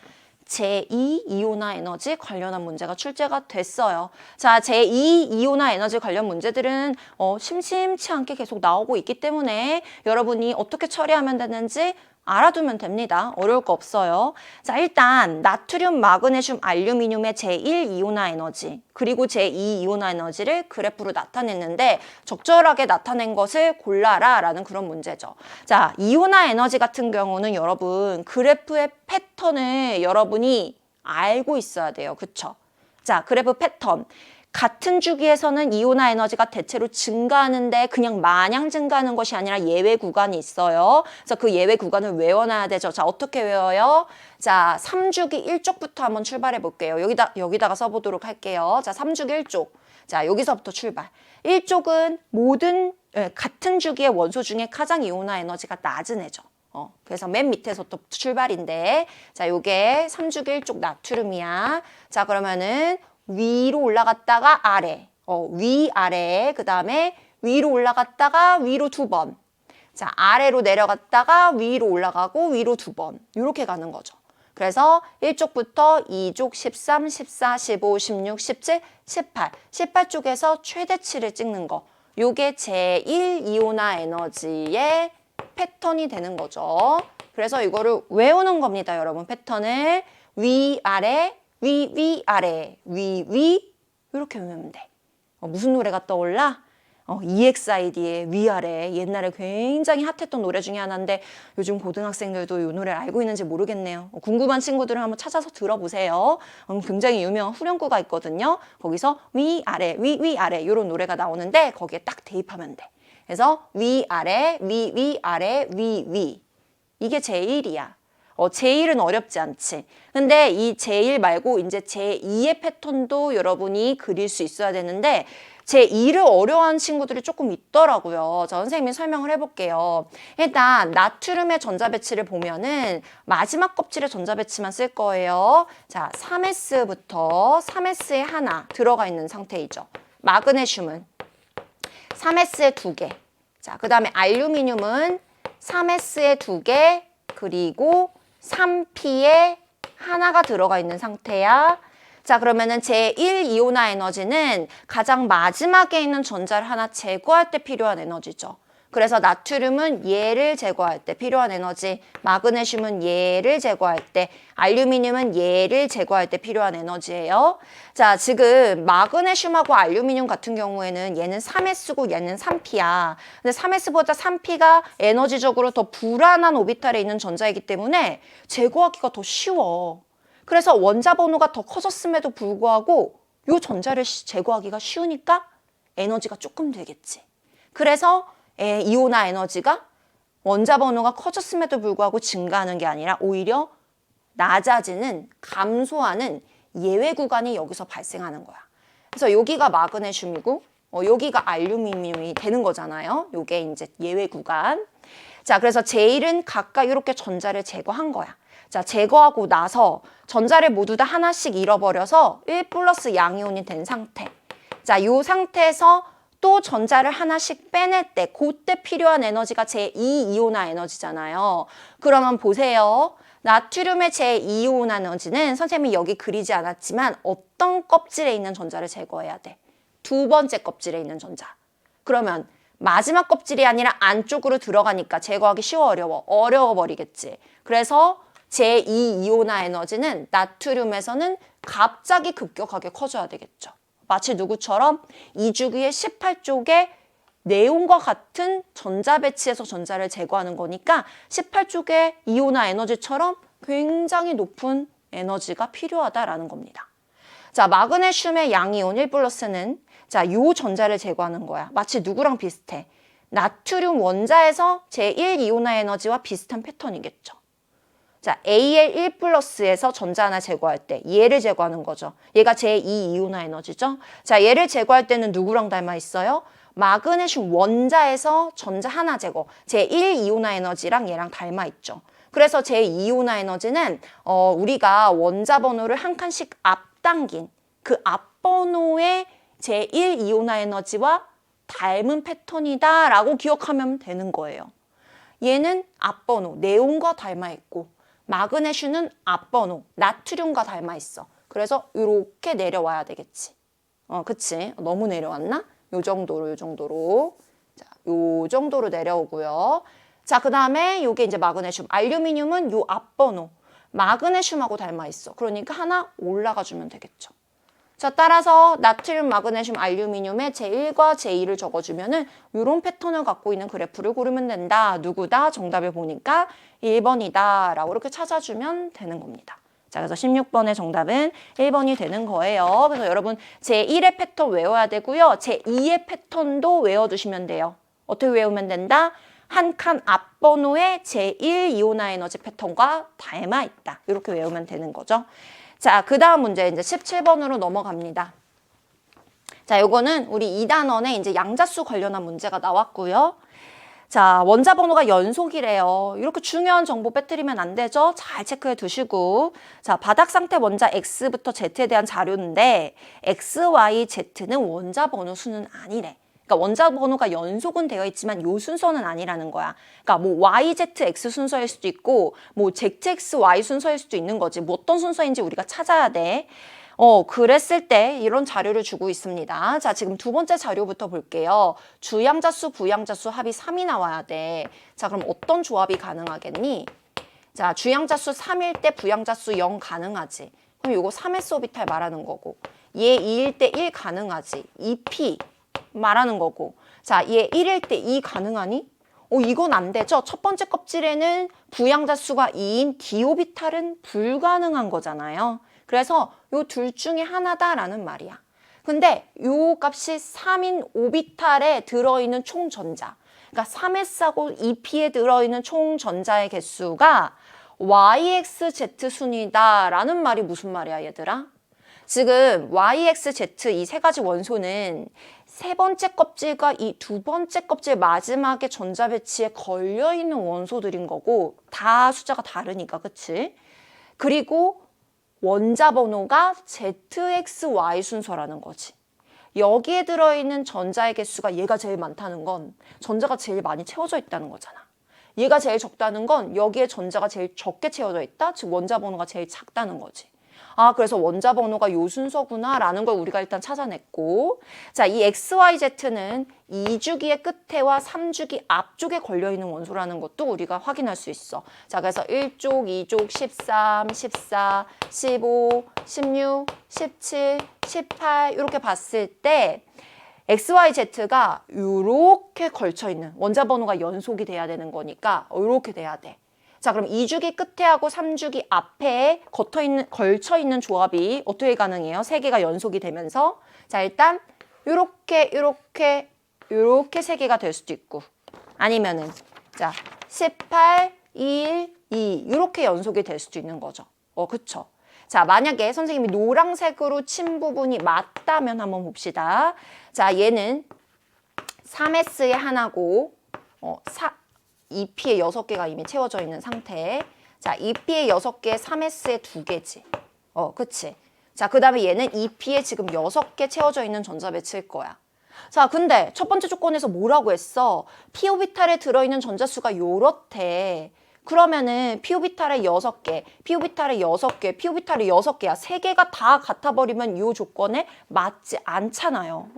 제2 이온화 에너지 관련한 문제가 출제가 됐어요. 자, 제2 이온화 에너지 관련 문제들은 심심치 않게 계속 나오고 있기 때문에 여러분이 어떻게 처리하면 되는지 알아두면 됩니다. 어려울 거 없어요. 자, 일단 나트륨, 마그네슘, 알루미늄의 제1 이온화 에너지 그리고 제2 이온화 에너지를 그래프로 나타냈는데 적절하게 나타낸 것을 골라라 라는 그런 문제죠. 자, 이온화 에너지 같은 경우는 여러분 그래프의 패턴을 여러분이 알고 있어야 돼요. 그쵸? 자, 그래프 패턴. 같은 주기에서는 이온화 에너지가 대체로 증가하는데 그냥 마냥 증가하는 것이 아니라 예외 구간이 있어요. 그래서 그 예외 구간을 외워놔야 되죠. 자, 어떻게 외워요? 자, 3주기 1쪽부터 한번 출발해 볼게요. 여기다가 써보도록 할게요. 자, 3주기 1쪽. 자, 여기서부터 출발. 1쪽은 모든 같은 주기의 원소 중에 가장 이온화 에너지가 낮은 애죠. 그래서 맨 밑에서부터 출발인데 자, 요게 3주기 1쪽 나트륨이야. 자, 그러면은 위로 올라갔다가 아래 위아래, 그 다음에 위로 올라갔다가 위로 2번. 자, 아래로 내려갔다가 위로 올라가고 위로 2번. 이렇게 가는 거죠. 그래서 1쪽부터 2쪽 13, 14, 15, 16, 17, 18. 18쪽에서 최대치를 찍는 거. 요게 제1이온화 에너지의 패턴이 되는 거죠. 그래서 이거를 외우는 겁니다, 여러분. 패턴을 위아래, 위아래, 위 이렇게 외우면 돼. 무슨 노래가 떠올라? EXID의 위아래. 옛날에 굉장히 핫했던 노래 중에 하나인데 요즘 고등학생들도 이 노래를 알고 있는지 모르겠네요. 궁금한 친구들은 한번 찾아서 들어보세요. 굉장히 유명한 후렴구가 있거든요. 거기서 위아래, 위아래 이런 노래가 나오는데 거기에 딱 대입하면 돼. 그래서 위아래, 위아래, 위. 이게 제1이야. 제1은 어렵지 않지. 근데 이 제1 말고 이제 제2의 패턴도 여러분이 그릴 수 있어야 되는데 제2를 어려워하는 친구들이 조금 있더라고요. 자, 선생님이 설명을 해볼게요. 일단 나트륨의 전자배치를 보면은 마지막 껍질의 전자배치만 쓸 거예요. 자, 3S부터 3S에 하나 들어가 있는 상태이죠. 마그네슘은 3S에 2개. 자, 그 다음에 알루미늄은 3S에 2개, 그리고 3P에 하나가 들어가 있는 상태야. 자, 그러면은 제1이온화 에너지는 가장 마지막에 있는 전자를 하나 제거할 때 필요한 에너지죠. 그래서 나트륨은 얘를 제거할 때 필요한 에너지, 마그네슘은 얘를 제거할 때, 알루미늄은 얘를 제거할 때 필요한 에너지예요. 자, 지금 마그네슘하고 알루미늄 같은 경우에는 얘는 3S고 얘는 3P야. 근데 3S보다 3P가 에너지적으로 더 불안한 오비탈에 있는 전자이기 때문에 제거하기가 더 쉬워. 그래서 원자 번호가 더 커졌음에도 불구하고 이 전자를 제거하기가 쉬우니까 에너지가 조금 되겠지. 그래서 이온화 에너지가 원자 번호가 커졌음에도 불구하고 증가하는 게 아니라 오히려 낮아지는, 감소하는 예외 구간이 여기서 발생하는 거야. 그래서 여기가 마그네슘이고 여기가 알루미늄이 되는 거잖아요. 요게 이제 예외 구간. 자, 그래서 제1은 각각 이렇게 전자를 제거한 거야. 자, 제거하고 나서 전자를 모두 다 하나씩 잃어버려서 1 플러스 양이온이 된 상태. 자, 요 상태에서 또 전자를 하나씩 빼낼 때 그때 필요한 에너지가 제2이온화 에너지잖아요. 그러면 보세요. 나트륨의 제2이온화 에너지는 선생님이 여기 그리지 않았지만 어떤 껍질에 있는 전자를 제거해야 돼? 2번째 껍질에 있는 전자. 그러면 마지막 껍질이 아니라 안쪽으로 들어가니까 제거하기 쉬워, 어려워? 어려워버리겠지. 그래서 제2이온화 에너지는 나트륨에서는 갑자기 급격하게 커져야 되겠죠. 마치 누구처럼 2주기의 18쪽에 네온과 같은 전자 배치에서 전자를 제거하는 거니까 18쪽의 이온화 에너지처럼 굉장히 높은 에너지가 필요하다라는 겁니다. 자, 마그네슘의 양이온 1 플러스는 자, 요 전자를 제거하는 거야. 마치 누구랑 비슷해? 나트륨 원자에서 제1이온화 에너지와 비슷한 패턴이겠죠. 자, Al1 플러스에서 전자 하나 제거할 때 얘를 제거하는 거죠. 얘가 제2이온화 에너지죠. 자, 얘를 제거할 때는 누구랑 닮아 있어요? 마그네슘 원자에서 전자 하나 제거, 제1이온화 에너지랑 얘랑 닮아 있죠. 그래서 제2이온화 에너지는 우리가 원자 번호를 한 칸씩 앞당긴 그 앞번호의 제1이온화 에너지와 닮은 패턴이다라고 기억하면 되는 거예요. 얘는 앞번호, 네온과 닮아 있고 마그네슘은 앞번호, 나트륨과 닮아 있어. 그래서 이렇게 내려와야 되겠지. 그치? 너무 내려왔나? 요 정도로. 자, 요 정도로 내려오고요. 자, 그 다음에 요게 이제 마그네슘. 알루미늄은 요 앞번호, 마그네슘하고 닮아 있어. 그러니까 하나 올라가 주면 되겠죠. 자, 따라서 나트륨, 마그네슘, 알루미늄의 제1과 제2를 적어주면은 이런 패턴을 갖고 있는 그래프를 고르면 된다. 누구다? 정답을 보니까 1번이다. 라고 이렇게 찾아주면 되는 겁니다. 자, 그래서 16번의 정답은 1번이 되는 거예요. 그래서 여러분 제1의 패턴 외워야 되고요. 제2의 패턴도 외워두시면 돼요. 어떻게 외우면 된다? 한 칸 앞번호의 제1이온화 에너지 패턴과 닮아 있다. 이렇게 외우면 되는 거죠. 자, 그 다음 문제 이제 17번으로 넘어갑니다. 자, 요거는 우리 2단원에 이제 양자수 관련한 문제가 나왔고요. 자, 원자 번호가 연속이래요. 이렇게 중요한 정보 빼뜨리면 안 되죠? 잘 체크해 두시고. 자, 바닥 상태 원자 X부터 Z에 대한 자료인데 X, Y, Z는 원자 번호 수는 아니래. 그러니까 원자 번호가 연속은 되어 있지만 요 순서는 아니라는 거야. 그러니까 뭐 Y, Z, X 순서일 수도 있고 뭐 Z, X, Y 순서일 수도 있는 거지. 뭐 어떤 순서인지 우리가 찾아야 돼. 그랬을 때 이런 자료를 주고 있습니다. 자, 지금 두 번째 자료부터 볼게요. 주양자수, 부양자수 합이 3이 나와야 돼. 자, 그럼 어떤 조합이 가능하겠니? 자, 주양자수 3일 때 부양자수 0 가능하지. 그럼 요거 3s 오비탈 말하는 거고. 얘 2일 때 1 가능하지. 2p 말하는 거고. 자, 얘 1일 때 2 가능하니? 이건 안 되죠. 첫 번째 껍질에는 부양자수가 2인 d 오비탈은 불가능한 거잖아요. 그래서 요 둘 중에 하나다라는 말이야. 근데 요 값이 3인 오비탈에 들어있는 총 전자. 그러니까 3s하고 2p에 들어있는 총 전자의 개수가 YXZ 순이다라는 말이 무슨 말이야, 얘들아? 지금 YXZ 이 세 가지 원소는 세 번째 껍질과 이 두 번째 껍질 마지막에 전자 배치에 걸려있는 원소들인 거고 다 숫자가 다르니까, 그치? 그리고 원자 번호가 ZXY 순서라는 거지. 여기에 들어있는 전자의 개수가 얘가 제일 많다는 건 전자가 제일 많이 채워져 있다는 거잖아. 얘가 제일 적다는 건 여기에 전자가 제일 적게 채워져 있다? 즉 원자 번호가 제일 작다는 거지. 아, 그래서 원자 번호가 요 순서구나 라는 걸 우리가 일단 찾아냈고, 자, 이 XYZ는 2주기의 끝에와 3주기 앞쪽에 걸려있는 원소라는 것도 우리가 확인할 수 있어. 자, 그래서 1쪽, 2쪽, 13, 14, 15, 16, 17, 18 이렇게 봤을 때 XYZ가 이렇게 걸쳐있는 원자 번호가 연속이 돼야 되는 거니까 이렇게 돼야 돼. 자, 그럼 2주기 끝에 하고 3주기 앞에 걸쳐있는 조합이 어떻게 가능해요? 3개가 연속이 되면서. 자, 일단 요렇게 3개가 될 수도 있고 아니면은 자, 18, 1, 2 이렇게 연속이 될 수도 있는 거죠. 그쵸? 자, 만약에 선생님이 노란색으로 친 부분이 맞다면 한번 봅시다. 자, 얘는 3S의 하나고 2P에 6개가 이미 채워져 있는 상태. 자, 2P에 6개, 3S에 2개지. 그치? 자, 그 다음에 얘는 2P에 지금 6개 채워져 있는 전자 배치일 거야. 자, 근데 첫 번째 조건에서 뭐라고 했어? p 오비탈에 들어있는 전자수가 요렇대. 그러면은 p 오비탈에 6개, p 오비탈에 6개, p 오비탈에 6개야. 3개가 다 같아버리면 이 조건에 맞지 않잖아요.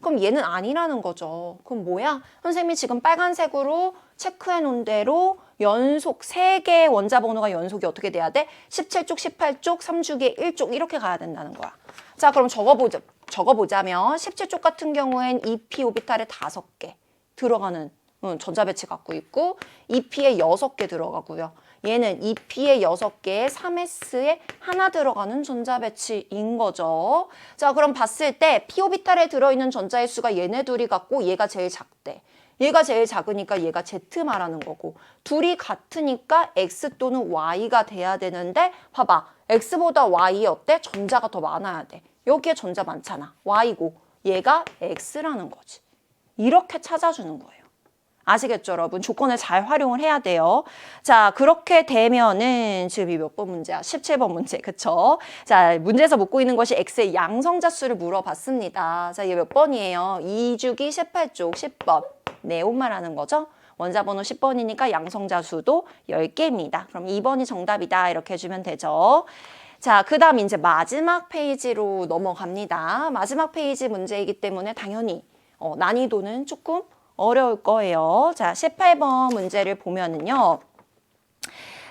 그럼 얘는 아니라는 거죠. 그럼 뭐야? 선생님이 지금 빨간색으로 체크해 놓은 대로 연속 3개의 원자 번호가 연속이 어떻게 돼야 돼? 17쪽, 18쪽, 3주기에 1쪽 이렇게 가야 된다는 거야. 자, 그럼 적어보자면 17쪽 같은 경우엔 2p 오비탈에 5개 들어가는 전자 배치 갖고 있고 2p에 6개 들어가고요. 얘는 2p에 6개에 3s에 하나 들어가는 전자 배치인 거죠. 자, 그럼 봤을 때 p 오비탈에 들어있는 전자의 수가 얘네 둘이 같고 얘가 제일 작대. 얘가 제일 작으니까 얘가 Z 말하는 거고 둘이 같으니까 X 또는 Y가 돼야 되는데 봐봐. X보다 Y 어때? 전자가 더 많아야 돼. 여기에 전자 많잖아. Y고 얘가 X라는 거지. 이렇게 찾아주는 거예요. 아시겠죠, 여러분? 조건을 잘 활용을 해야 돼요. 자, 그렇게 되면은 지금 이 몇 번 문제야? 17번 문제, 그쵸? 자, 문제에서 묻고 있는 것이 X의 양성자수를 물어봤습니다. 자, 이게 몇 번이에요? 2주기 18쪽 10번. 네온 말하는 거죠? 원자번호 10번이니까 양성자수도 10개입니다. 그럼 2번이 정답이다. 이렇게 해주면 되죠. 자, 그 다음 이제 마지막 페이지로 넘어갑니다. 마지막 페이지 문제이기 때문에 당연히 난이도는 조금 어려울 거예요. 자, 18번 문제를 보면은요.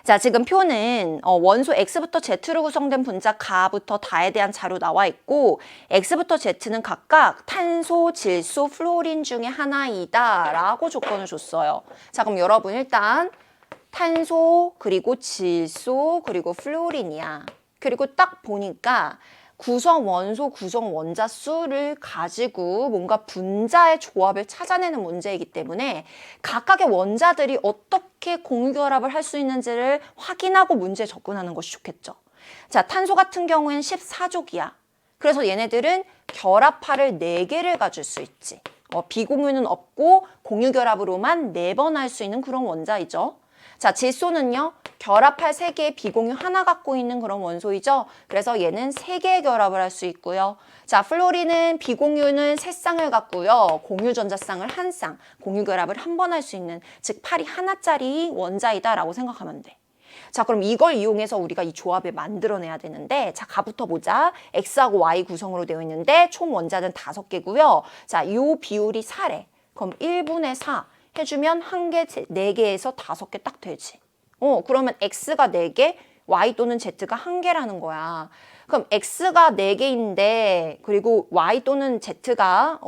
자, 지금 표는 원소 X부터 Z로 구성된 분자 가부터 다에 대한 자료 나와 있고 X부터 Z는 각각 탄소, 질소, 플루오린 중에 하나이다 라고 조건을 줬어요. 자, 그럼 여러분 일단 탄소, 그리고 질소, 그리고 플루오린이야. 그리고 딱 보니까 구성 원소, 구성 원자 수를 가지고 뭔가 분자의 조합을 찾아내는 문제이기 때문에 각각의 원자들이 어떻게 공유결합을 할 수 있는지를 확인하고 문제에 접근하는 것이 좋겠죠. 자, 탄소 같은 경우엔 14족이야. 그래서 얘네들은 결합파를 4개를 가질 수 있지. 비공유는 없고 공유결합으로만 4번 할 수 있는 그런 원자이죠. 자, 질소는요, 결합할 3개의 비공유 하나 갖고 있는 그런 원소이죠. 그래서 얘는 3개의 결합을 할 수 있고요. 자, 플로린은 비공유는 3쌍을 갖고요. 공유전자쌍을 1쌍, 공유결합을 한 번 할 수 있는, 즉 팔이 하나짜리 원자이다라고 생각하면 돼. 자, 그럼 이걸 이용해서 우리가 이 조합을 만들어내야 되는데, 자, 가부터 보자. X하고 Y 구성으로 되어 있는데 총 원자는 5개고요. 자, 이 비율이 4래. 그럼 1분의 4 해주면 1개, 4개에서 5개 딱 되지. 그러면 X가 4개, Y 또는 Z가 1개라는 거야. 그럼 X가 4개인데, 그리고 Y 또는 Z가,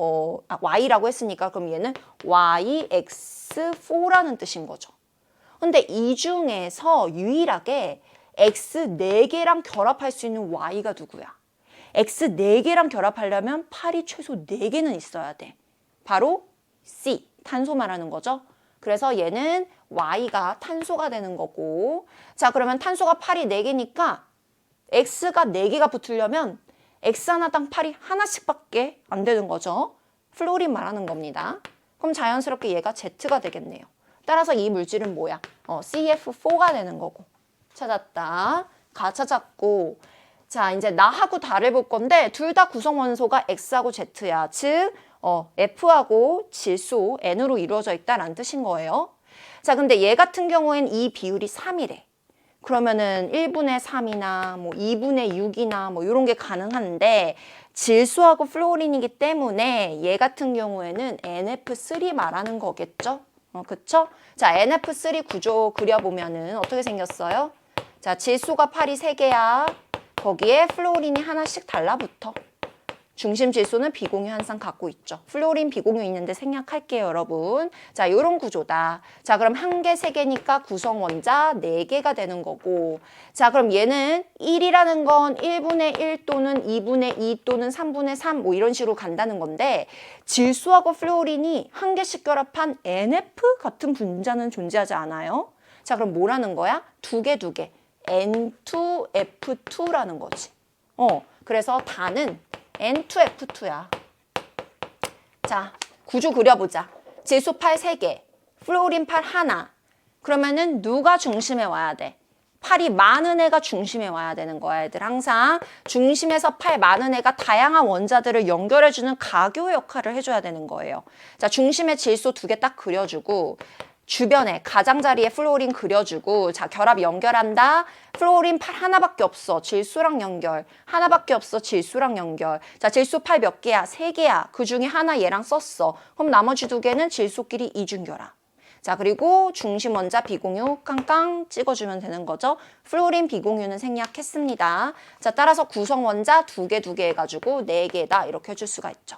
Y라고 했으니까, 그럼 얘는 YX4라는 뜻인 거죠. 근데 이 중에서 유일하게 X 4개랑 결합할 수 있는 Y가 누구야? X 4개랑 결합하려면 팔이 최소 4개는 있어야 돼. 바로 C, 탄소 말하는 거죠. 그래서 얘는 Y가 탄소가 되는 거고, 자, 그러면 탄소가 팔이 4개니까 X가 4개가 붙으려면 X 하나당 팔이 하나씩밖에 안 되는 거죠. 플로린 말하는 겁니다. 그럼 자연스럽게 얘가 Z가 되겠네요. 따라서 이 물질은 뭐야? CF4가 되는 거고. 찾았다. 가 찾았고. 자, 이제 나하고 다를 볼 건데 둘 다 구성 원소가 X하고 Z야. 즉, F하고 질소 N으로 이루어져 있다라는 뜻인 거예요. 자, 근데 얘 같은 경우엔 이 비율이 3이래. 그러면은 1분의 3이나 뭐 2분의 6이나 뭐 이런 게 가능한데 질소하고 플로린이기 때문에 얘 같은 경우에는 NF3 말하는 거겠죠? 그쵸? 자, NF3 구조 그려보면은 어떻게 생겼어요? 자, 질소가 팔이 3개야. 거기에 플로린이 하나씩 달라붙어. 중심 질소는 비공유 한 쌍 갖고 있죠. 플로린 비공유 있는데 생략할게요, 여러분. 자, 요런 구조다. 자, 그럼 1개, 3개니까 구성 원자 4개가 되는 거고. 자, 그럼 얘는 1이라는 건 1분의 1 또는 2분의 2 또는 3분의 3 뭐 이런 식으로 간다는 건데 질소하고 플로린이 1개씩 결합한 NF 같은 분자는 존재하지 않아요. 자, 그럼 뭐라는 거야? 2개, 2개. N2F2라는 거지. 그래서 다는 N2F2야. 자, 구조 그려보자. 질소 팔 3개, 플로린 팔 하나. 그러면은 누가 중심에 와야 돼? 팔이 많은 애가 중심에 와야 되는 거야, 애들. 항상 중심에서 팔 많은 애가 다양한 원자들을 연결해주는 가교 역할을 해줘야 되는 거예요. 자, 중심에 질소 2개 딱 그려주고 주변에 가장자리에 플로린 그려주고 자, 결합 연결한다. 플로린 팔 하나밖에 없어. 질소랑 연결. 하나밖에 없어. 질소랑 연결. 자, 질소 팔 몇 개야? 3개야. 그 중에 하나 얘랑 썼어. 그럼 나머지 2개는 질소끼리 이중결합. 자, 그리고 중심 원자 비공유 깡깡 찍어주면 되는 거죠. 플로린 비공유는 생략했습니다. 자, 따라서 구성 원자 2개, 2개 해가지고 4개다. 이렇게 해줄 수가 있죠.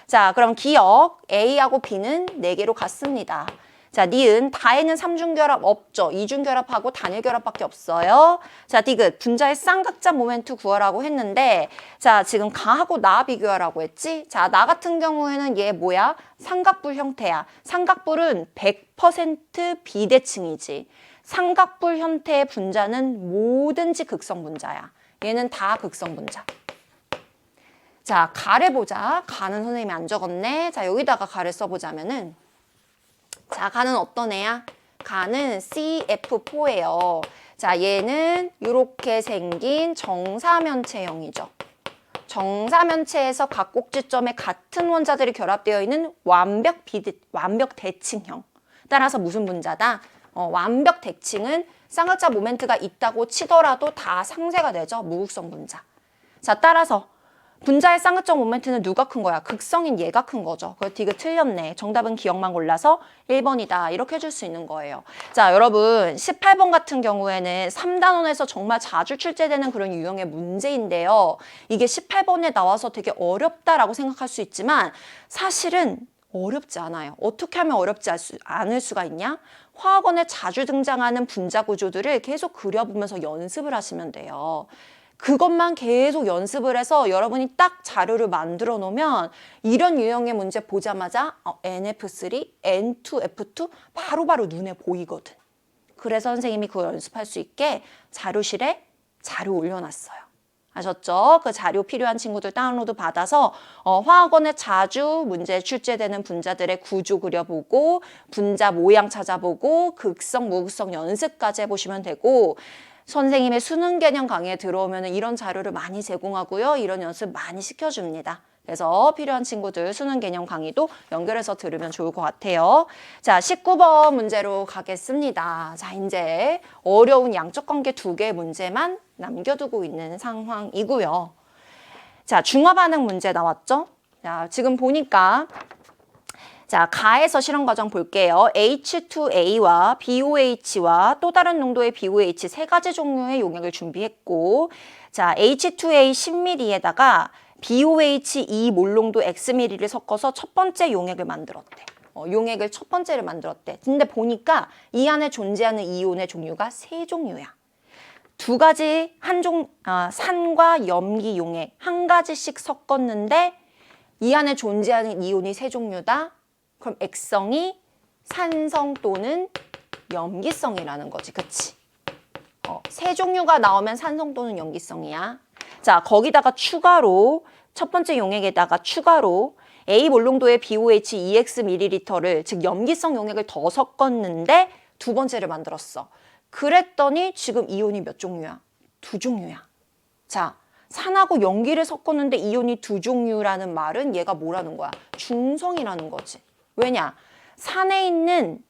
자, 그럼 기억 A하고 B는 4개로 갔습니다. 자, 니은 다에는 3중결합 없죠. 2중결합하고 단일결합밖에 없어요. 자, 디귿 분자의 쌍각자 모멘트 구하라고 했는데 자, 지금 가하고 나 비교하라고 했지? 자, 나 같은 경우에는 얘 뭐야? 삼각불 형태야. 삼각불은 100% 비대칭이지. 삼각불 형태의 분자는 뭐든지 극성 분자야. 얘는 다 극성 분자. 자, 가를 보자. 가는 선생님이 안 적었네. 자, 여기다가 가를 써보자면은 자, 가는 어떤 애야? 가는 CF4예요. 자, 얘는 이렇게 생긴 정사면체형이죠. 정사면체에서 각 꼭지점에 같은 원자들이 결합되어 있는 완벽 대칭형. 따라서 무슨 분자다? 완벽 대칭은 쌍각자 모멘트가 있다고 치더라도 다 상쇄가 되죠. 무극성 분자. 자, 따라서 분자의 쌍극적 모멘트는 누가 큰 거야? 극성인 얘가 큰 거죠. 그래서 디귿 틀렸네. 정답은 기억만 골라서 1번이다. 이렇게 해줄 수 있는 거예요. 자, 여러분 18번 같은 경우에는 3단원에서 정말 자주 출제되는 그런 유형의 문제인데요. 이게 18번에 나와서 되게 어렵다라고 생각할 수 있지만 사실은 어렵지 않아요. 어떻게 하면 어렵지 않을 수가 있냐? 화학원에 자주 등장하는 분자 구조들을 계속 그려보면서 연습을 하시면 돼요. 그것만 계속 연습을 해서 여러분이 딱 자료를 만들어 놓으면 이런 유형의 문제 보자마자 NF3, N2F2 바로바로 눈에 보이거든. 그래서 선생님이 그걸 연습할 수 있게 자료실에 자료 올려놨어요. 아셨죠? 그 자료 필요한 친구들 다운로드 받아서 화학원에 자주 문제 출제되는 분자들의 구조 그려보고 분자 모양 찾아보고 극성, 무극성 연습까지 해보시면 되고 선생님의 수능 개념 강의에 들어오면 이런 자료를 많이 제공하고요. 이런 연습 많이 시켜줍니다. 그래서 필요한 친구들 수능 개념 강의도 연결해서 들으면 좋을 것 같아요. 자, 19번 문제로 가겠습니다. 자, 이제 어려운 양적 관계 2개 문제만 남겨두고 있는 상황이고요. 자, 중화 반응 문제 나왔죠? 자, 지금 보니까 자, 가에서 실험 과정 볼게요. H2A와 BOH와 또 다른 농도의 BOH 세 가지 종류의 용액을 준비했고 자, H2A 10ml에다가 BOH 2몰농도 Xml를 섞어서 첫 번째 용액을 만들었대. 용액을 첫 번째를 만들었대. 근데 보니까 이 안에 존재하는 이온의 종류가 세 종류야. 두 가지 산과 염기 용액 한 가지씩 섞었는데 이 안에 존재하는 이온이 세 종류다. 그럼 액성이 산성 또는 염기성이라는 거지. 그치? 세 종류가 나오면 산성 또는 염기성이야. 자, 거기다가 추가로 첫 번째 용액에다가 추가로 A 몰농도의 BOH 2x ml를 즉 염기성 용액을 더 섞었는데 두 번째를 만들었어. 그랬더니 지금 이온이 몇 종류야? 두 종류야. 자, 산하고 염기를 섞었는데 이온이 두 종류라는 말은 얘가 뭐라는 거야? 중성이라는 거지. 왜냐? 산에 있는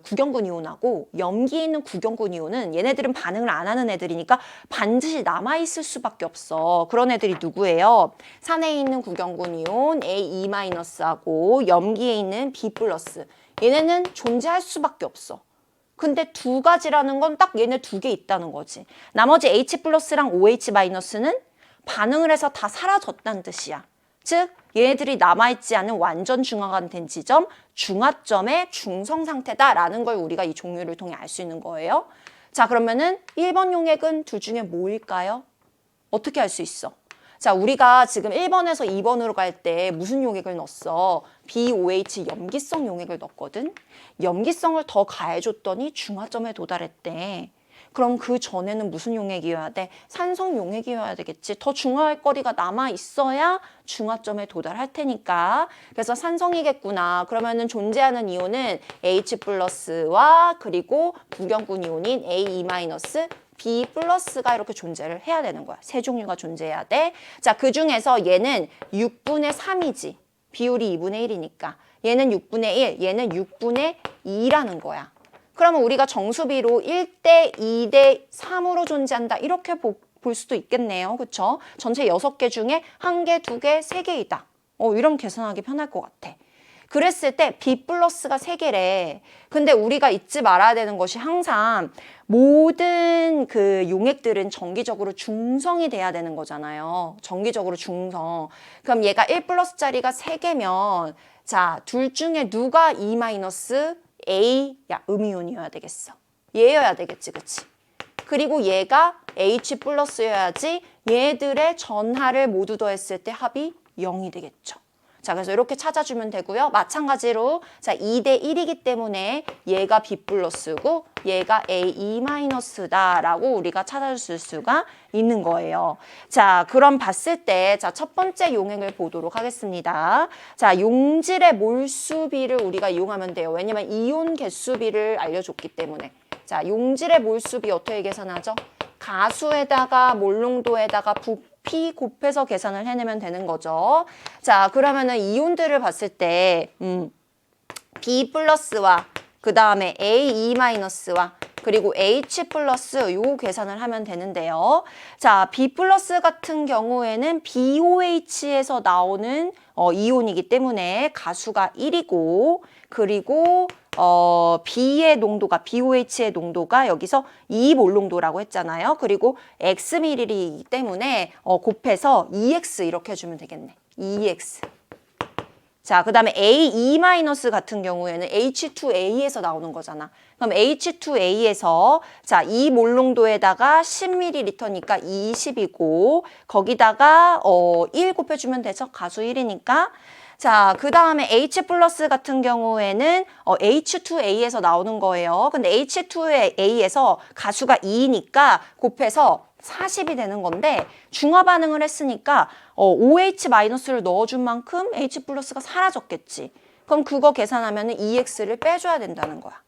구경군 이온하고 염기에 있는 구경군 이온은 얘네들은 반응을 안 하는 애들이니까 반드시 남아있을 수밖에 없어. 그런 애들이 누구예요? 산에 있는 구경군 이온 A2-하고 염기에 있는 B+. 얘네는 존재할 수밖에 없어. 근데 두 가지라는 건 딱 얘네 두 개 있다는 거지. 나머지 H+랑 OH-는 반응을 해서 다 사라졌다는 뜻이야. 즉 얘네들이 남아있지 않은 완전 중화가 된 지점, 중화점의 중성 상태다라는 걸 우리가 이 종류를 통해 알 수 있는 거예요. 자, 그러면은 1번 용액은 둘 중에 뭐일까요? 어떻게 알 수 있어? 자, 우리가 지금 1번에서 2번으로 갈 때 무슨 용액을 넣었어? BOH 염기성 용액을 넣었거든. 염기성을 더 가해줬더니 중화점에 도달했대. 그럼 그 전에는 무슨 용액이어야 돼? 산성 용액이어야 되겠지. 더 중화할 거리가 남아있어야 중화점에 도달할 테니까. 그래서 산성이겠구나. 그러면은 존재하는 이온은 H+와 그리고 부경군 이온인 A2-, B+가 이렇게 존재를 해야 되는 거야. 세 종류가 존재해야 돼. 자, 그 중에서 얘는 6분의 3이지. 비율이 2분의 1이니까. 얘는 6분의 1, 얘는 6분의 2라는 거야. 그러면 우리가 정수비로 1대 2대 3으로 존재한다. 이렇게 볼 수도 있겠네요. 그쵸? 전체 6개 중에 1개, 2개, 3개이다. 이런 계산하기 편할 것 같아. 그랬을 때 B+가 3개래. 근데 우리가 잊지 말아야 되는 것이 항상 모든 그 용액들은 정기적으로 중성이 돼야 되는 거잖아요. 정기적으로 중성. 그럼 얘가 1+짜리가 3개면 자, 둘 중에 누가 E- A, 음이온이어야 되겠어. 얘여야 되겠지, 그치? 그리고 얘가 H+여야지 얘들의 전하를 모두 더했을 때 합이 0이 되겠죠. 자, 그래서 이렇게 찾아주면 되고요. 마찬가지로 자 2대 1이기 때문에 얘가 B+고 얘가 A2-다라고 우리가 찾아줄 수가 있는 거예요. 자, 그럼 봤을 때 자, 첫 번째 용액을 보도록 하겠습니다. 자, 용질의 몰수비를 우리가 이용하면 돼요. 왜냐면 이온 개수비를 알려줬기 때문에. 자, 용질의 몰수비 어떻게 계산하죠? 가수에다가 몰농도에다가 부피 곱해서 계산을 해내면 되는 거죠. 자, 그러면은 이온들을 봤을 때 B+와 그 다음에 A2-와 그리고 H+ 요 계산을 하면 되는데요. 자, B+ 같은 경우에는 BOH에서 나오는 이온이기 때문에 가수가 1이고 그리고 B의 농도가 BOH의 농도가 여기서 2몰농도라고 했잖아요. 그리고 Xml이기 때문에 곱해서 2X 이렇게 해주면 되겠네. 2X. 자, 그 다음에 A2- 같은 경우에는 H2A에서 나오는 거잖아. 그럼 H2A에서 자, 2몰농도에다가 10ml니까 20이고 거기다가 1 곱해주면 되죠. 가수 1이니까. 자, 그 다음에 H+ 같은 경우에는 H2A에서 나오는 거예요. 근데 H2A에서 가수가 2니까 곱해서 40이 되는 건데 중화 반응을 했으니까 OH-를 넣어준 만큼 H 플러스가 사라졌겠지. 그럼 그거 계산하면 2X를 빼줘야 된다는 거야.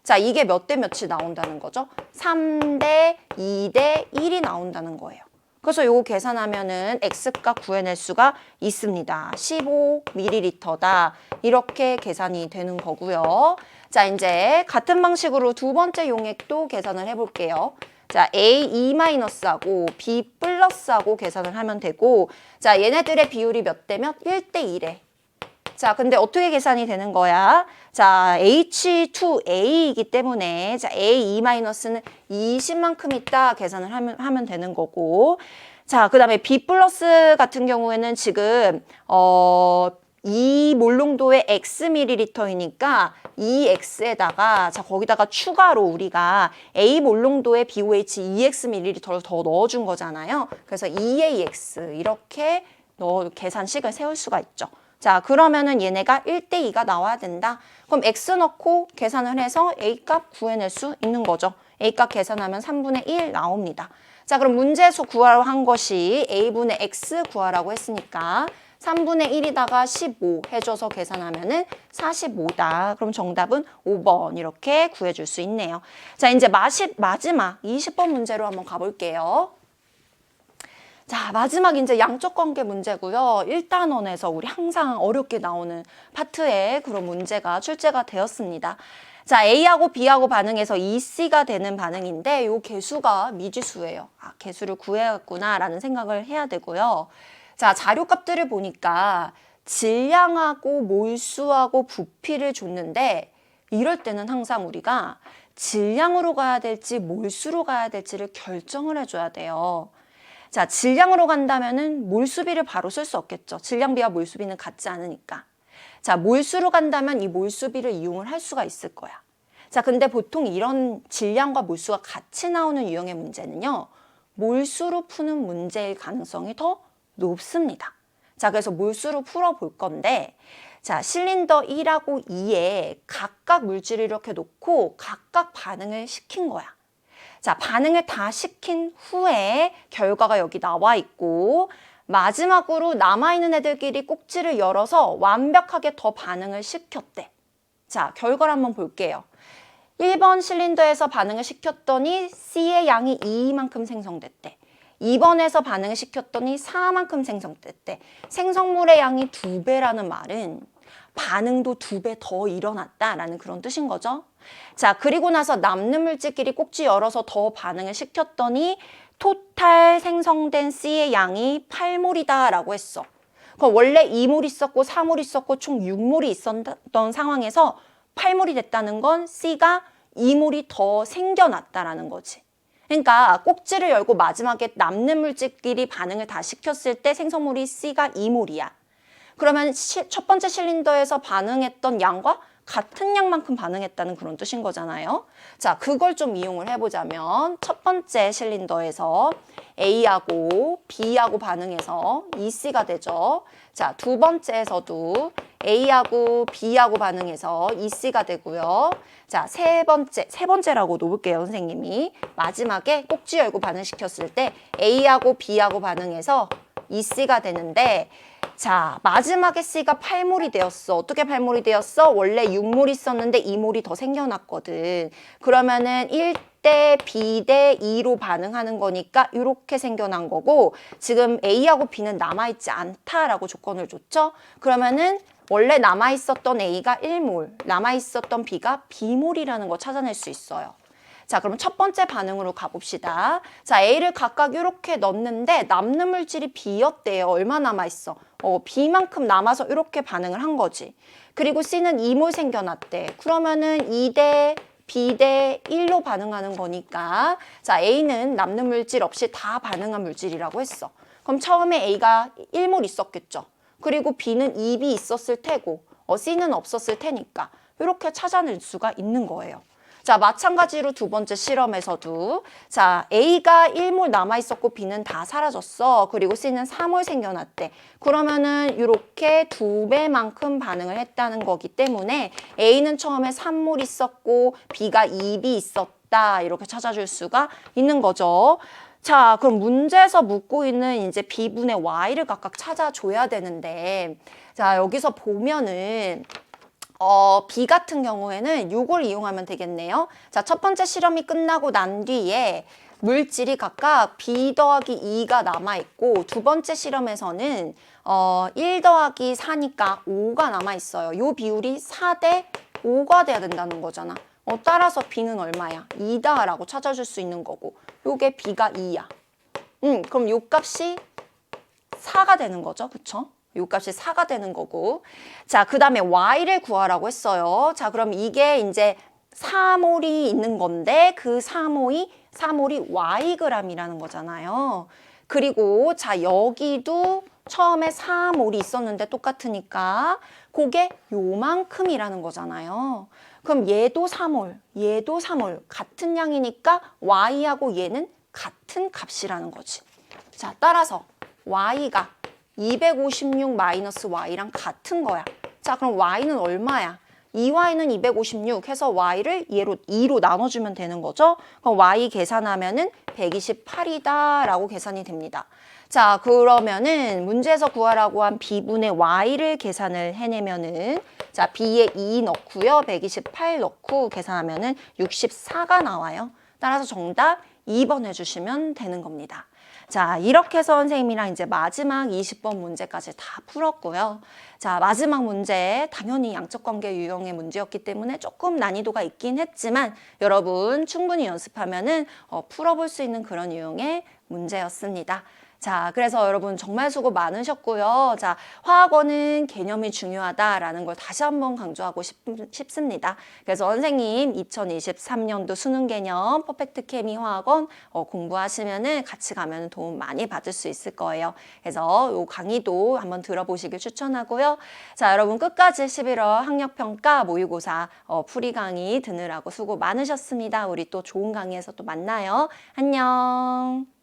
자, 이게 몇 대 몇이 나온다는 거죠? 3대 2대 1이 나온다는 거예요. 그래서 요거 계산하면은 X값 구해낼 수가 있습니다. 15ml다. 이렇게 계산이 되는 거고요. 자, 이제 같은 방식으로 두 번째 용액도 계산을 해볼게요. 자, A2-하고 B 플러스하고 계산을 하면 되고, 자, 얘네들의 비율이 몇 대 몇? 1대 1에. 자, 근데 어떻게 계산이 되는 거야? 자, H2A이기 때문에 자, A2-는 20만큼 있다 계산을 하면 되는 거고, 자, 그 다음에 B 플러스 같은 경우에는 지금 이 몰농도의 Xml이니까 이 X에다가 자 거기다가 추가로 우리가 A 몰농도의 BOH 2Xml를 더 넣어준 거잖아요. 그래서 2AX 이렇게 계산식을 세울 수가 있죠. 자, 그러면은 얘네가 1대 2가 나와야 된다. 그럼 X 넣고 계산을 해서 A값 구해낼 수 있는 거죠. A값 계산하면 3분의 1 나옵니다. 자, 그럼 문제에서 구하라고 한 것이 A분의 X 구하라고 했으니까 3분의 1에다가 15 해줘서 계산하면은 45다. 그럼 정답은 5번 이렇게 구해줄 수 있네요. 자, 이제 마지막 20번 문제로 한번 가볼게요. 자, 마지막 이제 양적 관계 문제고요. 1단원에서 우리 항상 어렵게 나오는 파트의 그런 문제가 출제가 되었습니다. 자, A하고 B하고 반응해서 EC가 되는 반응인데 요 개수가 미지수예요. 아, 개수를 구해야겠구나라는 생각을 해야 되고요. 자, 자료값들을 보니까 질량하고 몰수하고 부피를 줬는데 이럴 때는 항상 우리가 질량으로 가야 될지 몰수로 가야 될지를 결정을 해줘야 돼요. 자, 질량으로 간다면은 몰수비를 바로 쓸 수 없겠죠. 질량비와 몰수비는 같지 않으니까. 자, 몰수로 간다면 이 몰수비를 이용을 할 수가 있을 거야. 자, 근데 보통 이런 질량과 몰수가 같이 나오는 유형의 문제는요. 몰수로 푸는 문제일 가능성이 더 높습니다. 자, 그래서 몰수로 풀어볼 건데, 자, 실린더 1하고 2에 각각 물질을 이렇게 놓고 각각 반응을 시킨 거야. 자, 반응을 다 시킨 후에 결과가 여기 나와 있고, 마지막으로 남아있는 애들끼리 꼭지를 열어서 완벽하게 더 반응을 시켰대. 자, 결과를 한번 볼게요. 1번 실린더에서 반응을 시켰더니 C의 양이 2만큼 생성됐대. 2번에서 반응을 시켰더니 4만큼 생성됐대. 생성물의 양이 2배라는 말은 반응도 2배 더 일어났다라는 그런 뜻인 거죠. 자, 그리고 나서 남는 물질끼리 꼭지 열어서 더 반응을 시켰더니 토탈 생성된 C의 양이 8몰이다라고 했어. 그럼 원래 2몰 있었고 4몰 있었고 총 6몰이 있었던 상황에서 8몰이 됐다는 건 C가 2몰이 더 생겨났다라는 거지. 그러니까 꼭지를 열고 마지막에 남는 물질끼리 반응을 다 시켰을 때 생성물이 C가 2몰이야. 그러면 첫 번째 실린더에서 반응했던 양과 같은 양만큼 반응했다는 그런 뜻인 거잖아요. 자, 그걸 좀 이용을 해보자면 첫 번째 실린더에서 A하고 B하고 반응해서 EC가 되죠. 자, 두 번째에서도 A하고 B하고 반응해서 EC가 되고요. 자, 세 번째라고 놓을게요, 선생님이. 마지막에 꼭지 열고 반응시켰을 때 A하고 B하고 반응해서 EC가 되는데, 자, 마지막에 C가 8몰이 되었어. 어떻게 8몰이 되었어? 원래 6몰이 있었는데 2몰이 더 생겨났거든. 그러면은 1대 B대 2로 반응하는 거니까 이렇게 생겨난 거고, 지금 A하고 B는 남아있지 않다라고 조건을 줬죠? 그러면은 원래 남아있었던 A가 1몰, 남아있었던 B가 B몰이라는 거 찾아낼 수 있어요. 자, 그럼 첫 번째 반응으로 가봅시다. 자, A를 각각 이렇게 넣는데 남는 물질이 B였대요. 얼마 남아있어? B만큼 남아서 이렇게 반응을 한 거지. 그리고 C는 2몰 생겨났대. 그러면은 2대 B대 1로 반응하는 거니까, 자, A는 남는 물질 없이 다 반응한 물질이라고 했어. 그럼 처음에 A가 1몰 있었겠죠. 그리고 B는 2B 있었을 테고, C는 없었을 테니까 이렇게 찾아낼 수가 있는 거예요. 자, 마찬가지로 두 번째 실험에서도 자, A가 1몰 남아있었고 B는 다 사라졌어. 그리고 C는 3몰 생겨났대. 그러면은 이렇게 2배만큼 반응을 했다는 거기 때문에 A는 처음에 3몰 있었고 B가 2B 있다. 이렇게 찾아줄 수가 있는 거죠. 자, 그럼 문제에서 묻고 있는 이제 B분의 Y를 각각 찾아줘야 되는데, 자, 여기서 보면은, B 같은 경우에는 이걸 이용하면 되겠네요. 자, 첫 번째 실험이 끝나고 난 뒤에 물질이 각각 B 더하기 2가 남아있고, 두 번째 실험에서는 1 더하기 4니까 5가 남아있어요. 이 비율이 4대 5가 돼야 된다는 거잖아. 따라서 B는 얼마야? 2다 라고 찾아줄 수 있는 거고, 요게 B가 2야. 그럼 요 값이 4가 되는 거죠. 그쵸? 요 값이 4가 되는 거고. 자, 그 다음에 Y를 구하라고 했어요. 자, 그럼 이게 이제 4몰이 있는 건데 그 4몰이 Yg이라는 거잖아요. 그리고 자, 여기도 처음에 4몰이 있었는데 똑같으니까 그게 요만큼이라는 거잖아요. 그럼 얘도 4몰, 얘도 4몰 같은 양이니까 Y하고 얘는 같은 값이라는 거지. 자, 따라서 Y가 256 마이너스 Y랑 같은 거야. 자, 그럼 Y는 얼마야? 2Y는 256 해서 Y를 얘로 2로 나눠주면 되는 거죠. 그럼 Y 계산하면은 128이다 라고 계산이 됩니다. 자, 그러면은 문제에서 구하라고 한 B분의 Y를 계산을 해내면은 자, B에 2 넣고요. 128 넣고 계산하면은 64가 나와요. 따라서 정답 2번 해주시면 되는 겁니다. 자, 이렇게 해서 선생님이랑 이제 마지막 20번 문제까지 다 풀었고요. 자, 마지막 문제 당연히 양적 관계 유형의 문제였기 때문에 조금 난이도가 있긴 했지만 여러분 충분히 연습하면은 풀어볼 수 있는 그런 유형의 문제였습니다. 자, 그래서 여러분 정말 수고 많으셨고요. 자, 화학원은 개념이 중요하다라는 걸 다시 한번 강조하고 싶습니다. 그래서 선생님 2023년도 수능 개념 퍼펙트 케미 화학원 공부하시면은 같이 가면 도움 많이 받을 수 있을 거예요. 그래서 이 강의도 한번 들어보시길 추천하고요. 자, 여러분 끝까지 11월 학력평가 모의고사 풀이 강의 듣느라고 수고 많으셨습니다. 우리 또 좋은 강의에서 또 만나요. 안녕.